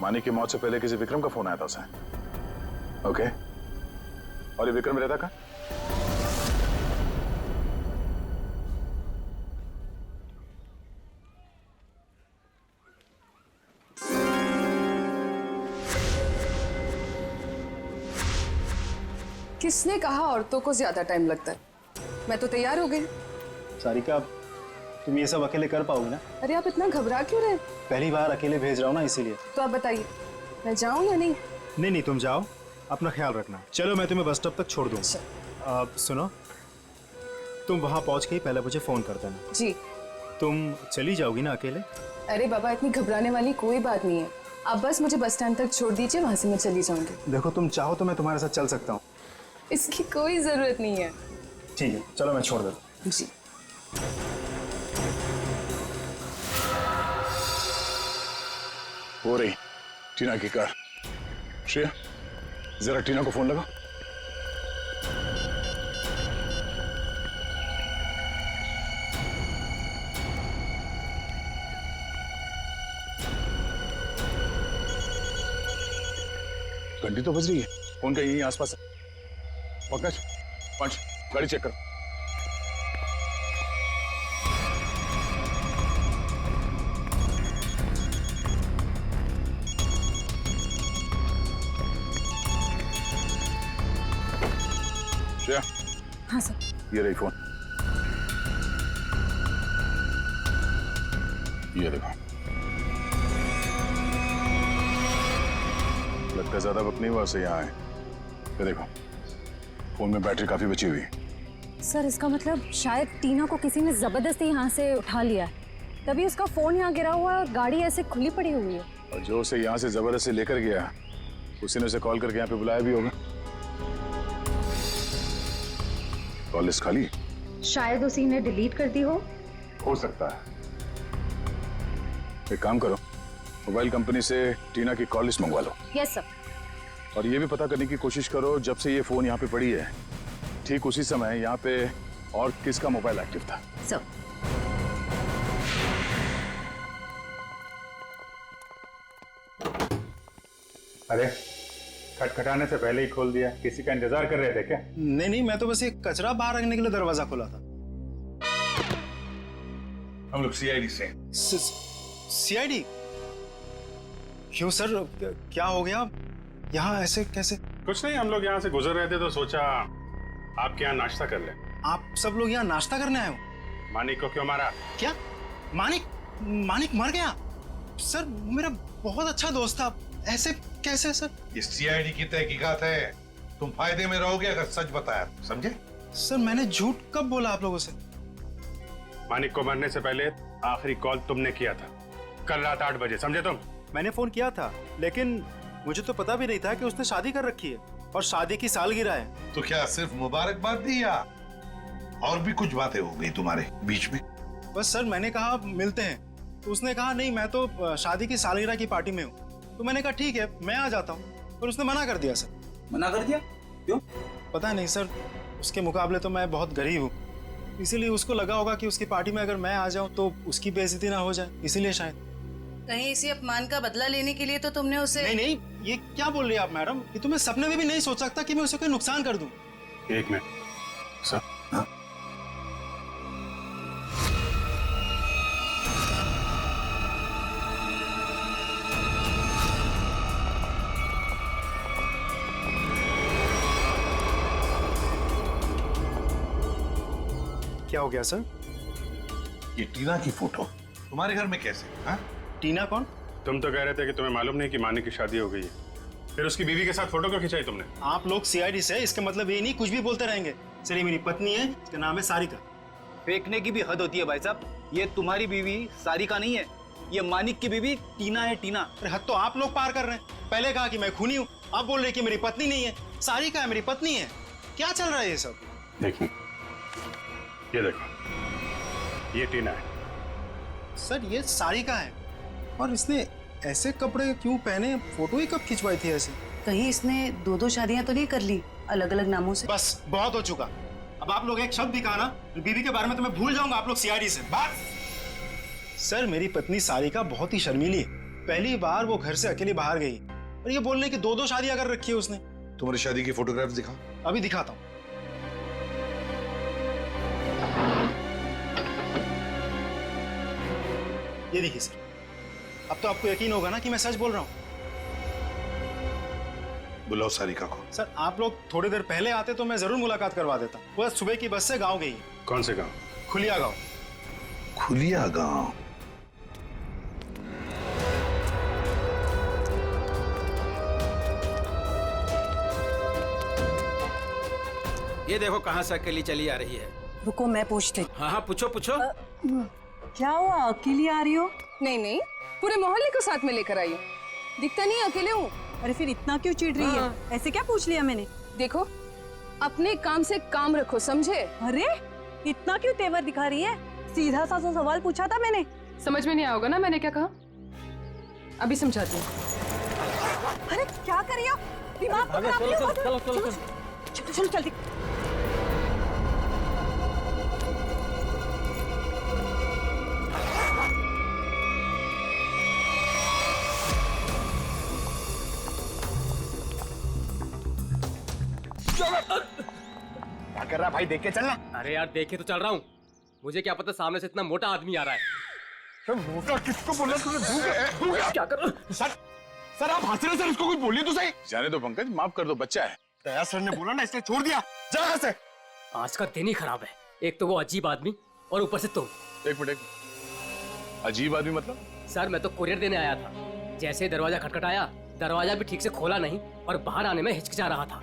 मानिक की मौत से पहले किसी विक्रम का फोन आया था उसे। ओके, और ये विक्रम रहता कहाँ? किसने कहा औरतों को ज्यादा टाइम लगता है? मैं तो तैयार हो गई। सारिका, तुम ये सब अकेले कर पाओगे ना? अरे आप इतना घबरा क्यों रहे? पहली बार अकेले भेज रहा हूँ ना, इसीलिए। तो आप बताइए, मैं जाऊं या नहीं? नहीं, तुम जाओ, अपना ख्याल रखना। चलो मैं तुम्हें बस स्टॉप तक छोड़ दूंगा। सुनो, तुम वहां पहुंच के ही पहले मुझे फोन कर देना। जी। तुम चली जाओगी ना अकेले? अरे बाबा, इतनी घबराने वाली कोई बात नहीं है। आप बस मुझे बस स्टैंड तक छोड़ दीजिए, वहां से मैं चली जाऊंगी। देखो, तुम चाहो तो मैं तुम्हारे साथ चल सकता हूँ। इसकी कोई जरूरत नहीं है। ठीक है, चलो मैं छोड़ देता हूँ। जी। हो रही टीना की कार। श्रेया, जरा टीना को फोन लगा। घंटी तो बज रही है, फोन का यहीं आसपास है। पंकज, पंच, गाड़ी चेक करो। श्रेया। हाँ सर। ये रही फोन। ये देखो, लगता है ज्यादा वक्त नहीं हुआ से यहाँ आए। ये देखो, फोन में बैटरी काफी बची हुई है। सर, इसका मतलब शायद टीना को किसी ने जबरदस्ती यहाँ से उठा लिया है, तभी उसका फोन यहाँ गिरा हुआ है और गाड़ी ऐसे खुली पड़ी हुई है। और जो उसे यहाँ से जबरदस्ती लेकर गया, उसी ने उसे कॉल करके यहाँ पे बुलाया भी होगा। कॉल लिस्ट खाली? शायद उसी ने डिलीट कर दी हो सकता है। एक काम करो, मोबाइल कंपनी से टीना की कॉल लिस्ट मंगवा लो। Yes sir. और ये भी पता करने की कोशिश करो, जब से ये फोन यहाँ पे पड़ी है, ठीक उसी समय यहाँ पे और किसका मोबाइल एक्टिव था। सर। अरे, खटखटाने से पहले ही खोल दिया। किसी का इंतजार कर रहे थे क्या? नहीं नहीं, मैं तो बस एक कचरा बाहर रखने के लिए दरवाजा खोला था। हम लोग सीआईडी से। सीआईडी? क्यों सर, क्या हो गया? यहाँ ऐसे कैसे? कुछ नहीं, हम लोग यहाँ से गुजर रहे थे तो सोचा आपके यहाँ नाश्ता कर ले। आप सब लोग यहाँ नाश्ता करने आए हो? मानिक को क्यों मारा? क्या? मानिक मर गया? सर, मेरा बहुत अच्छा दोस्त था, ऐसे कैसे सर? ये सीआईडी की तहकीकात है, तुम फायदे में रहोगे अगर सच बताया, समझे? सर, मैंने झूठ कब बोला आप लोगों से? मानिक को मरने से पहले आखिरी कॉल तुमने किया था, कल रात 8 बजे, समझे तुम? मैंने फोन किया था, लेकिन मुझे तो पता भी नहीं था कि उसने शादी कर रखी है और शादी की सालगिरह है। तो क्या सिर्फ मुबारकबाद दी या और भी कुछ बातें हो गई तुम्हारे बीच में? बस सर, मैंने कहा मिलते हैं, तो उसने कहा नहीं, मैं तो शादी की सालगिरह की पार्टी में हूँ। तो मैंने कहा ठीक है, मैं आ जाता हूँ, पर उसने मना कर दिया सर। मना कर दिया? क्यों? पता नहीं सर, उसके मुकाबले तो मैं बहुत गरीब हूँ, इसीलिए उसको लगा होगा कि उसकी पार्टी में अगर मैं आ जाऊँ तो उसकी बेइज्जती ना हो जाए, इसीलिए शायद। कहीं इसी अपमान का बदला लेने के लिए तो तुमने उसे... नहीं, ये क्या बोल रही है आप मैडम? ये तो मैं सपने में भी नहीं सोच सकता कि मैं उसे कोई नुकसान कर दूं। एक मिनट सर। हाँ? क्या हो गया सर? ये टीना की फोटो तुम्हारे घर में कैसे? हाँ? टीना कौन? तुम तो कह रहे थे कि तुम्हें मालूम नहीं कि मानिक की शादी हो गई है, फिर उसकी बीवी के साथ फोटो क्यों खिंचाई तुमने? आप लोग सीआईडी से, इसका मतलब ये नहीं कुछ भी बोलते रहेंगे। सर, ये मेरी पत्नी है, इसका नाम है सारिका। फेंकने की भी हद होती है भाई साहब। ये तुम्हारी बीवी सारिका नहीं है, ये मानिक की बीवी टीना है, टीना। अरे हद तो आप लोग पार कर रहे हैं। पहले कहा कि मैं खूनी हूँ, आप बोल रहे कि मेरी पत्नी नहीं है। सारिका है, मेरी पत्नी है। क्या चल रहा है ये सब? देखिए, ये देखो, ये टीना है। सर, ये सारिका है, और इसने ऐसे कपड़े क्यों पहने? फोटो ही कब खिंचवाई थी ऐसे? कहीं इसने 2-2 शादियां तो नहीं कर ली अलग अलग नामों से? बस, बहुत हो चुका। अब आप लोग एक शब्द भी कहा ना, बीवी के बारे में तो मैं भूल जाऊंगा आप लोग सीआईडी से। बस। सर, मेरी पत्नी सारिका बहुत ही शर्मीली है। पहली बार वो घर से अकेली बाहर गई, और ये बोलने की 2-2 शादियां कर रखी है उसने। तुम्हारी शादी की फोटोग्राफ्स दिखाओ। अभी दिखाता हूँ। ये देखिए सर, अब तो आपको यकीन होगा ना कि मैं सच बोल रहा हूँ। बुलाओ सारिका को। सर, आप लोग थोड़ी देर पहले आते तो मैं जरूर मुलाकात करवा देता। वो सुबह की बस से गांव गई है। कौन से गांव? खुलिया गांव। खुलिया गांव? ये देखो कहाँ से अकेली चली आ रही है। रुको, मैं पूछती। हाँ हाँ, पूछो पूछो। क्या हुआ, अकेली आ रही हो? नहीं नहीं, पूरे मोहल्ले को साथ में लेकर आई हूँ। दिखता नहीं अकेले हूँ। अरे फिर इतना क्यों चिढ़ रही है? ऐसे क्या पूछ लिया मैंने? देखो, अपने काम से काम रखो, समझे? अरे इतना क्यों तेवर दिखा रही है? सीधा सा सवाल पूछा था मैंने। समझ में नहीं आओगे ना मैंने क्या कहा? अभी समझाती हूँ। अरे क्या कर रही हो? दिमाग को खराब नहीं हो? चलो चलो जल्दी। क्या कर रहा भाई, देख के चलना। अरे यार देखे तो चल रहा हूँ, मुझे क्या पता सामने से इतना मोटा आदमी आ रहा है। मोटा किसको बोला तूने? क्या कर सर आप हंस रहे, सर उसको कुछ बोलिए तो सही। जाने दो पंकज, माफ कर दो, बच्चा है। दया सर ने बोला ना, इसलिए छोड़ दिया। जा यहाँ से। आज का दिन ही खराब है, एक तो वो अजीब आदमी और ऊपर से तुम। एक मिनट, अजीब आदमी मतलब? सर मैं तो कुरियर देने आया था, जैसे दरवाजा खटखटाया, दरवाजा भी ठीक से खोला नहीं और बाहर आने में हिचकिचा रहा था।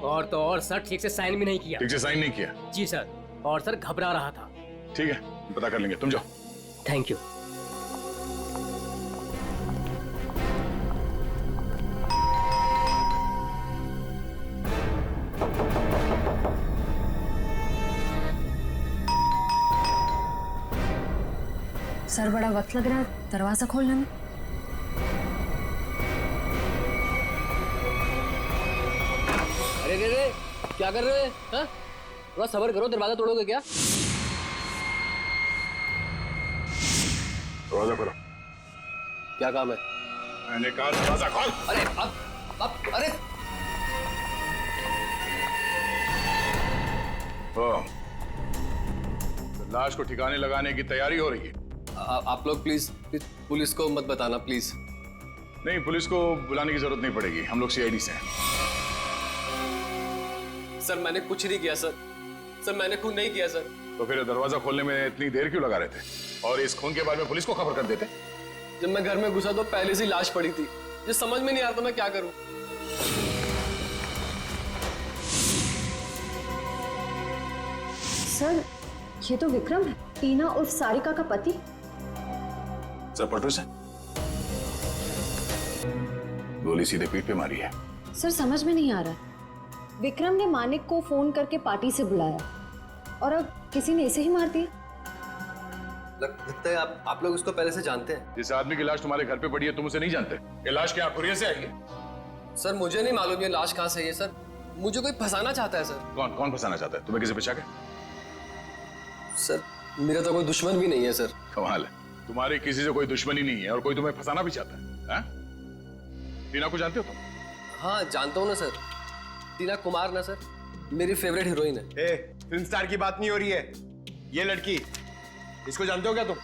और तो और सर ठीक से साइन भी नहीं किया। ठीक से साइन नहीं किया? जी सर, और सर घबरा रहा था। ठीक है, पता कर लेंगे, तुम जाओ। Thank you. सर बड़ा वक्त लग रहा है दरवाजा खोलने में। अरे रे रे, क्या कर रहे हैं? हाँ? थोड़ा सब्र करो, दरवाजा तोड़ोगे क्या? दरवाजा खोलो। क्या काम है? मैंने कहा दरवाजा खोल। अरे अब अरे लाश को ठिकाने लगाने की तैयारी हो रही है। आप लोग प्लीज पुलिस को मत बताना प्लीज। नहीं, पुलिस को बुलाने की जरूरत नहीं पड़ेगी, हम लोग सीआईडी से हैं। सर मैंने कुछ नहीं किया सर, मैंने खून नहीं किया सर। तो फिर दरवाजा खोलने में इतनी देर क्यों लगा रहे थे? और इस खून के बारे में पुलिस को खबर कर देते। जब मैं घर में घुसा तो पहले से लाश पड़ी थी, ये समझ में नहीं आ रहा था मैं क्या करूं। सर ये तो विक्रम है, टीना उर्फ सारिका का पति। सर पटो से गोली सीधे पीठ पे मारी है। सर समझ में नहीं आ रहा है, विक्रम ने मानिक को फोन करके पार्टी से बुलाया और अब किसी ने इसे ही मार दिया। लगता है आप लोग उसको पहले से जानते हैं। जिस आदमी की लाश तुम्हारे घर पे पड़ी है तुम उसे नहीं जानते? ये लाश क्या कुरियर से आई है? सर मुझे नहीं मालूम ये लाश कहाँ से आई है सर, मुझे कोई फंसाना चाहता है सर। कौन फंसाना चाहता है तुम्हें? किसी बचा के? सर मेरा तो कोई दुश्मन भी नहीं है सर। कमाल है, तुम्हारी किसी से कोई दुश्मनी नहीं है और कोई तुम्हें फंसाना भी चाहता है। टीना को जानते हो तुम? हाँ जानता हूँ ना सर, टीना कुमार ना सर, मेरी फेवरेट हीरोइन है। फिल्म स्टार की बात नहीं हो रही है, ये लड़की, इसको जानते हो क्या तुम?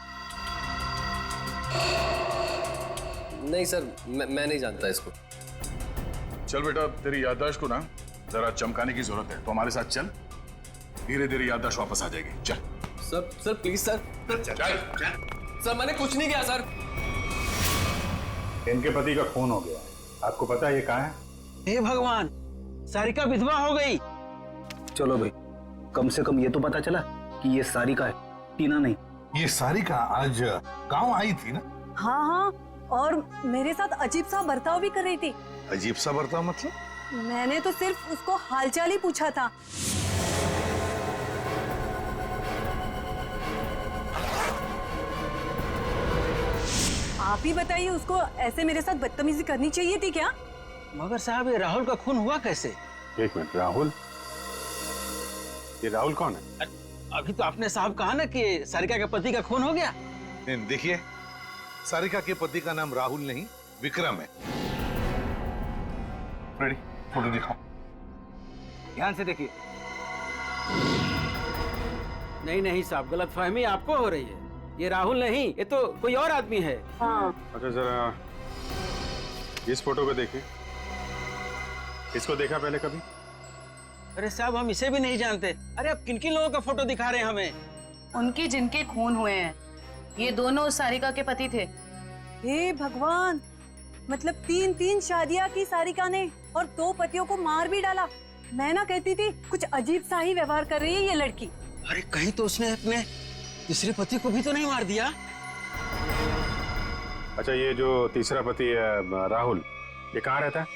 नहीं सर, मैं नहीं जानता इसको। चल बेटा, तेरी याददाश्त को ना जरा चमकाने की जरूरत है, तो हमारे साथ चल, धीरे धीरे याददाश्त वापस आ जाएगी। चल सर प्लीज सर। सर मैंने कुछ नहीं किया सर। इनके पति का खून हो गया, आपको पता है ये कहाँ है? हे भगवान, सारिका विधवा हो गई। चलो भाई, कम से कम ये तो पता चला कि ये सारिका है, टीना नहीं। ये सारिका आज गांव आई थी ना? हाँ हाँ, और मेरे साथ अजीब सा बर्ताव भी कर रही थी। अजीब सा बर्ताव मतलब? मैंने तो सिर्फ उसको हालचाल ही पूछा था। आप ही बताइए, उसको ऐसे मेरे साथ बदतमीजी करनी चाहिए थी क्या? मगर साहब ये राहुल का खून हुआ कैसे? एक मिनट, राहुल? ये राहुल कौन है? अभी तो आपने साहब कहा ना कि सारिका के पति का खून हो गया। देखिए, सारिका के पति का नाम राहुल नहीं विक्रम है। रेडी, फोटो दिखाओ। ध्यान से देखिए। नहीं साहब, गलतफहमी आपको हो रही है, ये राहुल नहीं, ये तो कोई और आदमी है। हाँ। अच्छा जरा इस फोटो को देखिए, इसको देखा पहले कभी? अरे साहब हम इसे भी नहीं जानते। अरे अब किन किन लोगों का फोटो दिखा रहे हैं हमें? उनके जिनके खून हुए हैं, ये दोनों उस सारिका के पति थे। हे भगवान, मतलब 3 शादियां की सारिका ने और 2 पतियों को मार भी डाला। मैं ना कहती थी कुछ अजीब सा ही व्यवहार कर रही है ये लड़की। अरे कहीं तो उसने अपने तीसरे पति को भी तो नहीं मार दिया? अच्छा, ये जो तीसरा पति है राहुल, ये कहाँ रहता है?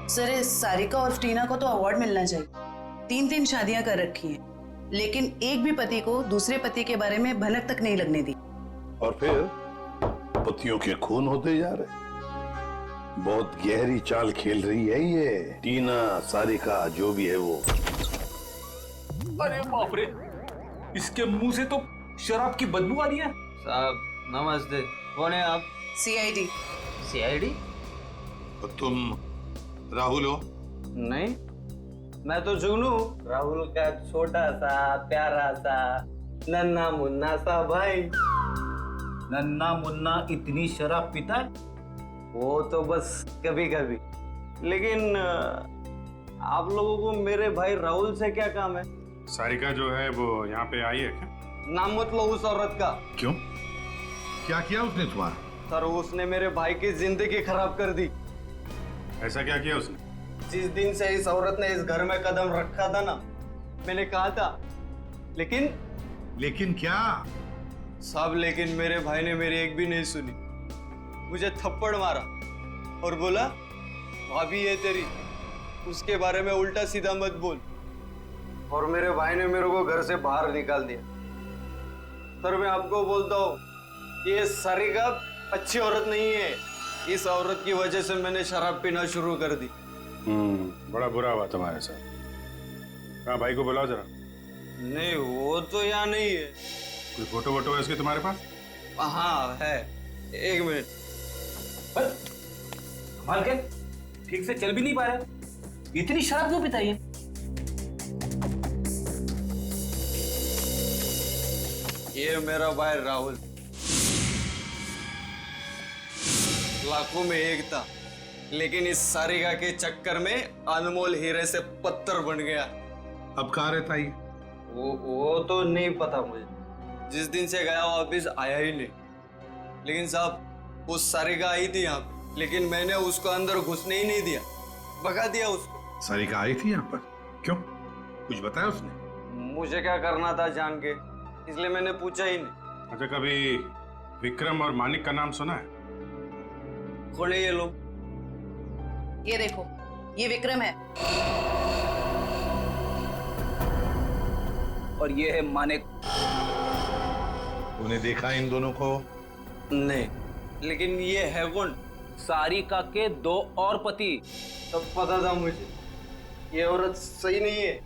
सर, इस सारिका और टीना को तो अवार्ड मिलना चाहिए। 3 शादियां कर रखी हैं, लेकिन एक भी पति को दूसरे पति के बारे में भनक तक नहीं लगने दी। और फिर पतियों के खून होते जा रहे। बहुत गहरी चाल खेल रही है ये टीना, सारिका, जो भी है वो। अरे बाप रे, इसके मुंह से तो शराब की बदबू आ रही है। साहब नमस्ते, कौन है आप? सीआईडी। सीआईडी? तो तुम राहुल हो? नहीं, मैं तो जुगनू, राहुल का छोटा सा प्यारा सा नन्ना मुन्ना सा भाई। नन्ना मुन्ना इतनी शराब पीता है? वो तो बस कभी कभी, लेकिन आप लोगों को मेरे भाई राहुल से क्या काम है? सारिका जो है वो यहाँ पे आई है क्या? नाम मत लो उस औरत का। क्यों? क्या किया उसने तुम्हारा? सर, उसने मेरे भाई की जिंदगी खराब कर दी। ऐसा क्या किया उसने? जिस दिन से इस औरत ने इस घर में कदम रखा था ना, मैंने कहा था, लेकिन क्या? सब लेकिन मेरे भाई ने मेरी एक भी नहीं सुनी। मुझे थप्पड़ मारा और बोला, भाभी है तेरी, उसके बारे में उल्टा सीधा मत बोल। और मेरे भाई ने मेरे को घर से बाहर निकाल दिया। सर, मैं आपको बोलता हूँ, ये सारिका अच्छी औरत नहीं है। इस औरत की वजह से मैंने शराब पीना शुरू कर दी। बड़ा बुरा हुआ तुम्हारे साथ। हाँ, भाई को बुलाओ जरा। नहीं, वो तो यहाँ नहीं है। कोई फोटो वोटो है इसके तुम्हारे पास? हाँ है, 1 मिनट। कमाल के, ठीक से चल भी नहीं पा रहे, इतनी शराब क्यों पिता है? ये मेरा भाई राहुल, लाखों में एक था, लेकिन इस सारिका के चक्कर में अनमोल हीरे से पत्थर बन गया। अब कहाँ रहता है? वो तो नहीं पता मुझे। जिस दिन से गया वो वापिस आया ही नहीं। लेकिन साहब, उस सारिका आई थी यहाँ पे, लेकिन मैंने उसको अंदर घुसने ही नहीं दिया, भगा दिया उसको। सारिका आई थी यहाँ पर? क्यों, कुछ बताया उसने? मुझे क्या करना था जान के, इसलिए मैंने पूछा ही नहीं। अच्छा, कभी विक्रम और मानिक का नाम सुना है? कौन है ये लोग? ये देखो, ये विक्रम है और ये है मानिक। तूने देखा इन दोनों को? नहीं, लेकिन ये है कौन? सारिका के 2 और पति। सब पता था मुझे। ये औरत सही नहीं है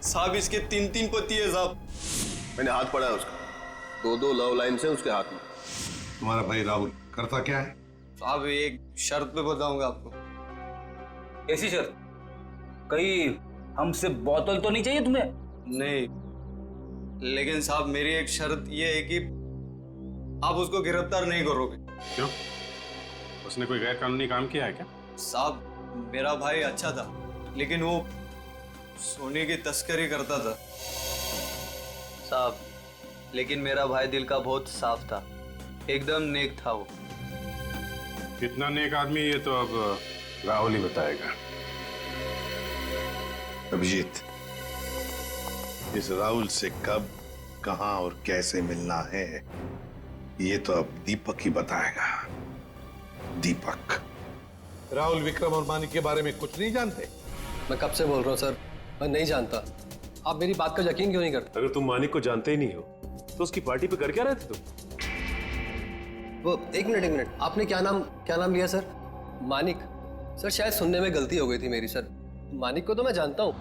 साहब, इसके 3 पति है साहब। मैंने हाथ पड़ा है उसका, 2 लव लाइन से उसके हाथ में। तुम्हारा भाई राहुल करता क्या है? साहब, एक शर्त पे बताऊंगा आपको। ऐसी शर्त? कहीं हमसे बोतल तो नहीं चाहिए तुम्हें? नहीं, लेकिन साहब मेरी एक शर्त ये है कि आप उसको गिरफ्तार नहीं करोगे। क्यों? उसने कोई गैर कानूनी काम किया है क्या? साहब, मेरा भाई अच्छा था, लेकिन वो सोने की तस्करी करता था। साहब, लेकिन मेरा भाई दिल का बहुत साफ था, एकदम नेक था वो। कितना नेक आदमी, ये तो अब राहुल ही बताएगा। अभिजीत, इस राहुल से कब, कहां और कैसे मिलना है, ये तो अब दीपक ही बताएगा। दीपक। राहुल विक्रम और मानिक के बारे में कुछ नहीं जानते? मैं कब से बोल रहा हूँ सर, मैं नहीं जानता। आप मेरी बात का यकीन क्यों नहीं करते? अगर तुम मानिक को जानते ही नहीं हो तो उसकी पार्टी पे कर क्या रहे थे तुम? वो एक मिनट, आपने क्या नाम लिया सर? मानिक? सर शायद सुनने में गलती हो गई थी मेरी सर। मानिक को तो मैं जानता हूँ।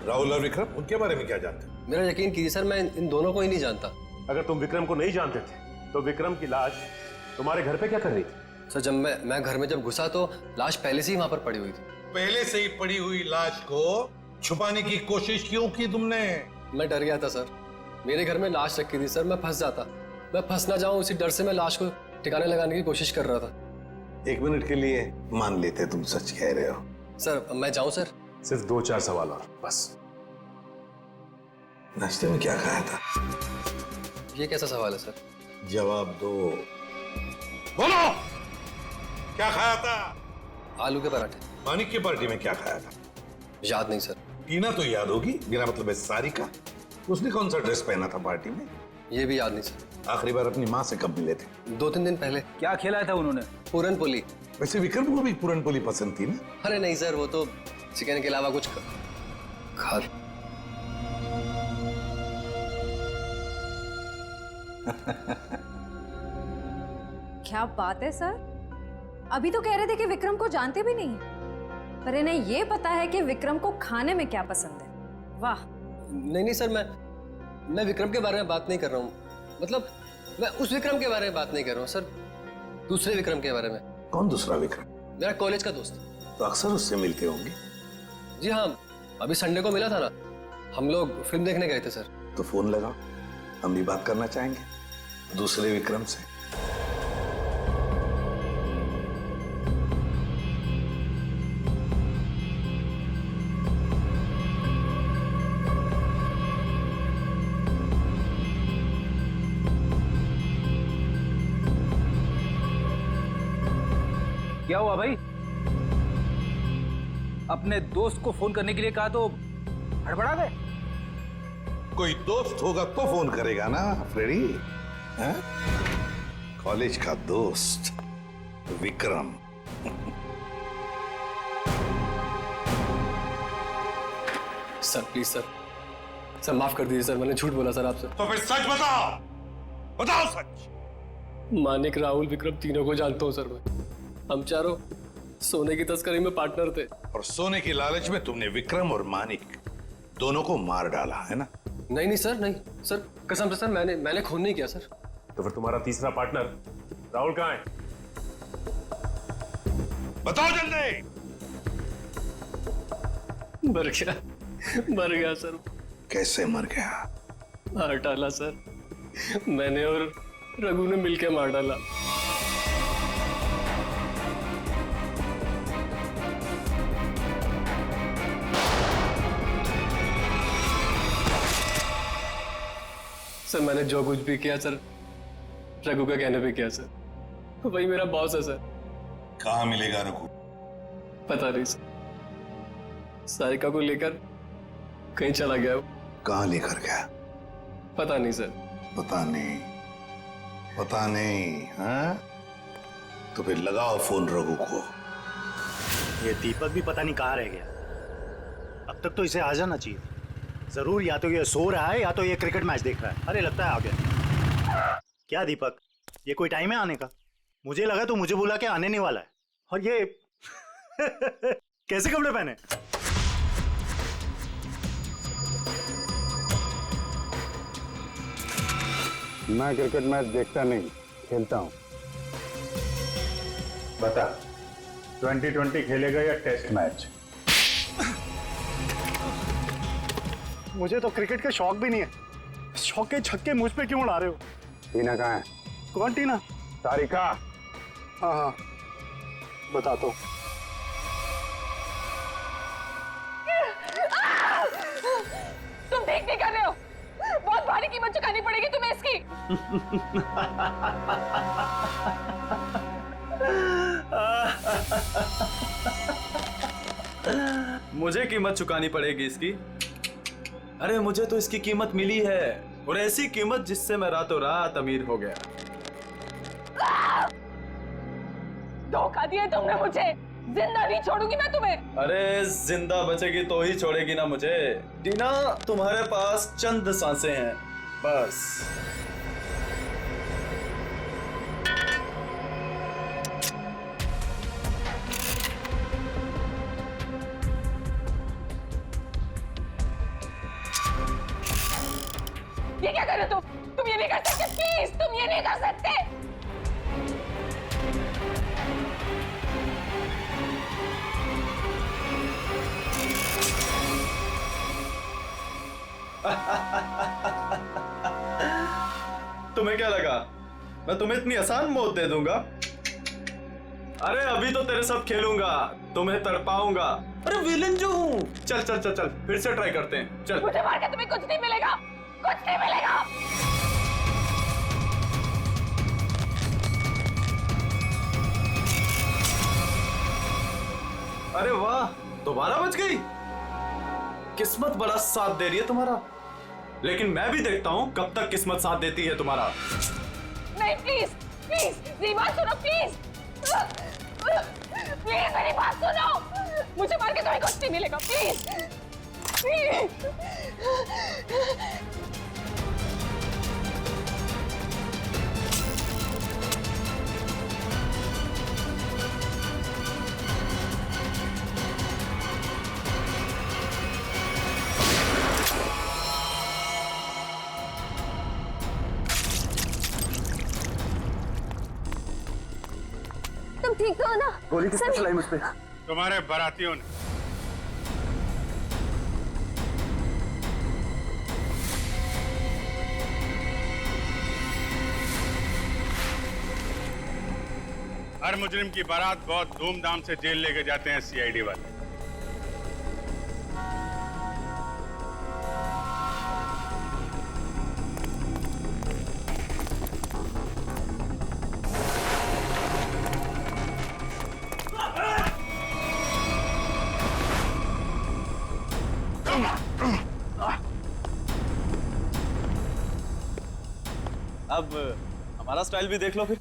राहुल और विक्रम, उनके बारे में क्या जानते? मेरा यकीन कीजिए सर, मैं इन दोनों को ही नहीं जानता। अगर तुम विक्रम को नहीं जानते थे तो विक्रम की लाश तुम्हारे घर पे क्या कर रही थी? सर, जब मैं घर में जब घुसा तो लाश पहले से ही वहां पर पड़ी हुई थी। पहले से ही पड़ी हुई लाश को छुपाने की कोशिश क्यों की तुमने? मैं डर गया था सर, मेरे घर में लाश रखी थी सर, मैं फंस जाता, मैं फंस ना जाऊं इसी डर से मैं लाश को ठिकाने लगाने की कोशिश कर रहा था। 1 मिनट के लिए मान लेते तुम सच कह रहे हो। सर, मैं जाऊं सर? सिर्फ 2-4 सवाल और बस। नाश्ते में क्या खाया था? ये कैसा सवाल है सर? जवाब दो। बोलो, क्या खाया था? आलू के पराठे। मानिक की पार्टी में क्या खाया था? याद नहीं सर। टीना तो याद होगी, मेरा मतलब है सारिका। उसने कौन सा ड्रेस पहना था पार्टी में? ये भी याद नहीं सर। आखिरी बार अपनी माँ से कब मिले थे? 2-3 दिन पहले। क्या खिलाया था उन्होंने? पूरन पोली। वैसे विक्रम को भी पूरन पोली पसंद थी ना? अरे नहीं सर, वो तो चिकन के अलावा कुछ खा क्या बात है सर, अभी तो कह रहे थे कि विक्रम को जानते भी नहीं, पर इन्हें ये पता है कि विक्रम को खाने में क्या पसंद है। वाह। नहीं सर, मैं विक्रम के बारे में बात नहीं कर रहा हूँ। मतलब मैं उस विक्रम के बारे में बात नहीं कर रहा हूँ सर, दूसरे विक्रम के बारे में। कौन दूसरा विक्रम? मेरा कॉलेज का दोस्त। तो अक्सर उससे मिलते होंगे? जी हाँ, अभी संडे को मिला था ना, हम लोग फिल्म देखने गए थे सर। तो फोन लगाओ, हम भी बात करना चाहेंगे दूसरे विक्रम से। क्या हुआ भाई? अपने दोस्त को फोन करने के लिए कहा तो हड़बड़ा गए? कोई दोस्त होगा तो फोन करेगा ना फ्रेडी। हैं? कॉलेज का दोस्त विक्रम। सर प्लीज सर माफ कर दीजिए सर, मैंने झूठ बोला सर आपसे। तो फिर सच बताओ, बताओ सच। मानिक, राहुल, विक्रम तीनों को जानता हूँ सर मैं। हम चारों सोने की तस्करी में पार्टनर थे। और सोने की लालच में तुमने विक्रम और मानिक दोनों को मार डाला है ना? नहीं सर, कसम से सर, मैंने खून नहीं किया सर। तो फिर तुम्हारा तीसरा पार्टनर राहुल कहाँ है? बताओ जल्दी। मर गया सर। कैसे मर गया? मार डाला सर, मैंने और रघु ने मिलकर मार डाला। सर मैंने जो कुछ भी किया सर, रघु का कहने पे किया सर। वही मेरा बॉस है सर। कहाँ मिलेगा रघु? पता नहीं सर, सारिका को लेकर कहीं चला गया वो। कहाँ लेकर गया? पता नहीं सर। पता नहीं हाँ? तो फिर लगाओ फोन रघु को। ये दीपक भी पता नहीं कहाँ रह गया। अब तक तो इसे आ जाना चाहिए। जरूर या तो ये सो रहा है या तो ये क्रिकेट मैच देख रहा है। अरे लगता है आ गया। क्या दीपक, ये कोई टाइम है आने का? मुझे लगा तो मुझे बुला के आने नहीं वाला है। और ये कैसे कपड़े पहने? मैं क्रिकेट मैच देखता नहीं, खेलता हूं। बता, 2020 खेलेगा या टेस्ट मैच? मुझे तो क्रिकेट का शौक भी नहीं है। शौक के छक्के मुझ पे क्यों उड़ा रहे हो? टीना कहाँ है? कौन टीना? सारिका। हाँ बता तो। तुम ठीक नहीं कर रहे हो, बहुत भारी कीमत चुकानी पड़ेगी तुम्हें इसकी। मुझे कीमत चुकानी पड़ेगी इसकी? अरे मुझे तो इसकी कीमत मिली है, और ऐसी कीमत जिससे मैं रातों रात अमीर हो गया। धोखा दिया तुमने मुझे, जिंदा नहीं छोड़ूंगी मैं तुम्हें। अरे जिंदा बचेगी तो ही छोड़ेगी ना मुझे। टीना, तुम्हारे पास चंद सांसें हैं बस। ये क्या कर रहे हो तुम ये नहीं कर सकते, प्लीज तुम ये नहीं कर सकते। तुम्हें क्या लगा मैं तुम्हें इतनी आसान मौत दे दूंगा? अरे अभी तो तेरे साथ खेलूंगा, तुम्हें तड़पाऊंगा। अरे विलन जो हूँ। चल चल चल चल, फिर से ट्राई करते हैं। चल। मुझे मार के तुम्हें कुछ नहीं मिलेगा, कुछ नहीं मिलेगा। अरे वाह, दोबारा बच गई। किस्मत बड़ा साथ दे रही है तुम्हारा। लेकिन मैं भी देखता हूँ कब तक किस्मत साथ देती है तुम्हारा। नहीं प्लीज प्लीज मेरी बात सुनो प्लीज प्लीज मेरी बात सुनो, मुझे मार के तुम्हें कुछ नहीं मिलेगा प्लीज प्लीज। तुम ठीक तो हो ना? गोली किसने चलाई मुझ पे? तुम्हारे बारातियों ने। हर मुजरिम की बारात बहुत धूमधाम से जेल लेके जाते हैं सीआईडी वाले। अब हमारा स्टाइल भी देख लो फिर।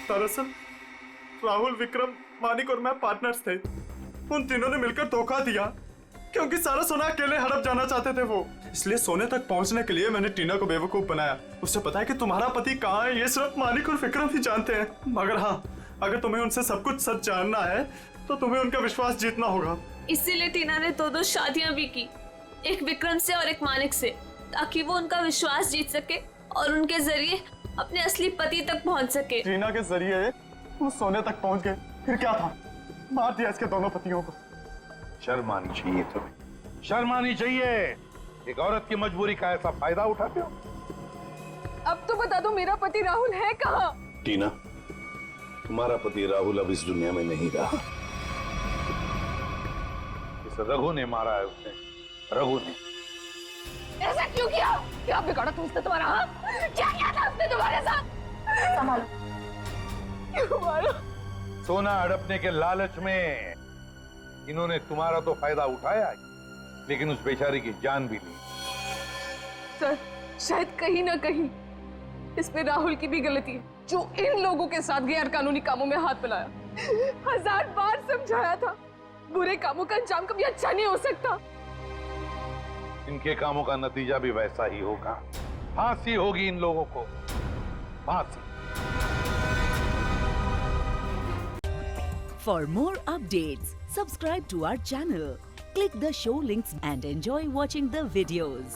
दरअसल राहुल, विक्रम, मानिक और मैं पार्टनर्स थे। उन तीनों ने मिलकर धोखा दिया क्योंकि सारा सोना अकेले हड़प जाना चाहते थे वो। इसलिए सोने तक पहुंचने के लिए मैंने टीना को बेवकूफ बनाया। उसे पता है कि तुम्हारा पति कहाँ है, ये सिर्फ मानिक और विक्रम ही जानते हैं। मगर हाँ, अगर तुम्हें उनसे सब कुछ सच जानना है तो तुम्हें उनका विश्वास जीतना होगा। इसीलिए टीना ने दो शादियां भी की, एक विक्रम से और एक मानिक से, ताकि वो उनका विश्वास जीत सके और उनके जरिए अपने असली पति तक पहुंच सके। टीना के जरिए वो सोने तक पहुंच गए, फिर क्या था? मार दिया इसके दोनों पतियों को। शर्म आनी चाहिए तुम्हें, शर्म आनी चाहिए। एक औरत की मजबूरी का ऐसा फायदा उठाते हो। अब तो बता दो मेरा पति राहुल है कहाँ? टीना, तुम्हारा पति राहुल अब इस दुनिया में नहीं रहा। इस रघु ने मारा है उसे, रघु ने। ऐसा क्यों किया? क्या बिगाड़ा था उसने तुम्हारा? हाँ? क्या किया था उसने तुम्हारे साथ? संभालो। क्यों मारा? सोना हड़पने के लालच में इन्होंने तुम्हारा तो फायदा उठाया, लेकिन उस बेचारी की जान भी ली। सर, शायद कहीं ना कहीं इसमें राहुल की भी गलती है, जो इन लोगों के साथ गैर कानूनी कामों में हाथ मिलाया। 1000 बार समझाया था, बुरे कामों का अंजाम कभी अच्छा नहीं हो सकता। इनके कामों का नतीजा भी वैसा ही होगा। फांसी होगी इन लोगों को, फांसी। For more updates, subscribe to our channel, click the show links and enjoy watching the videos.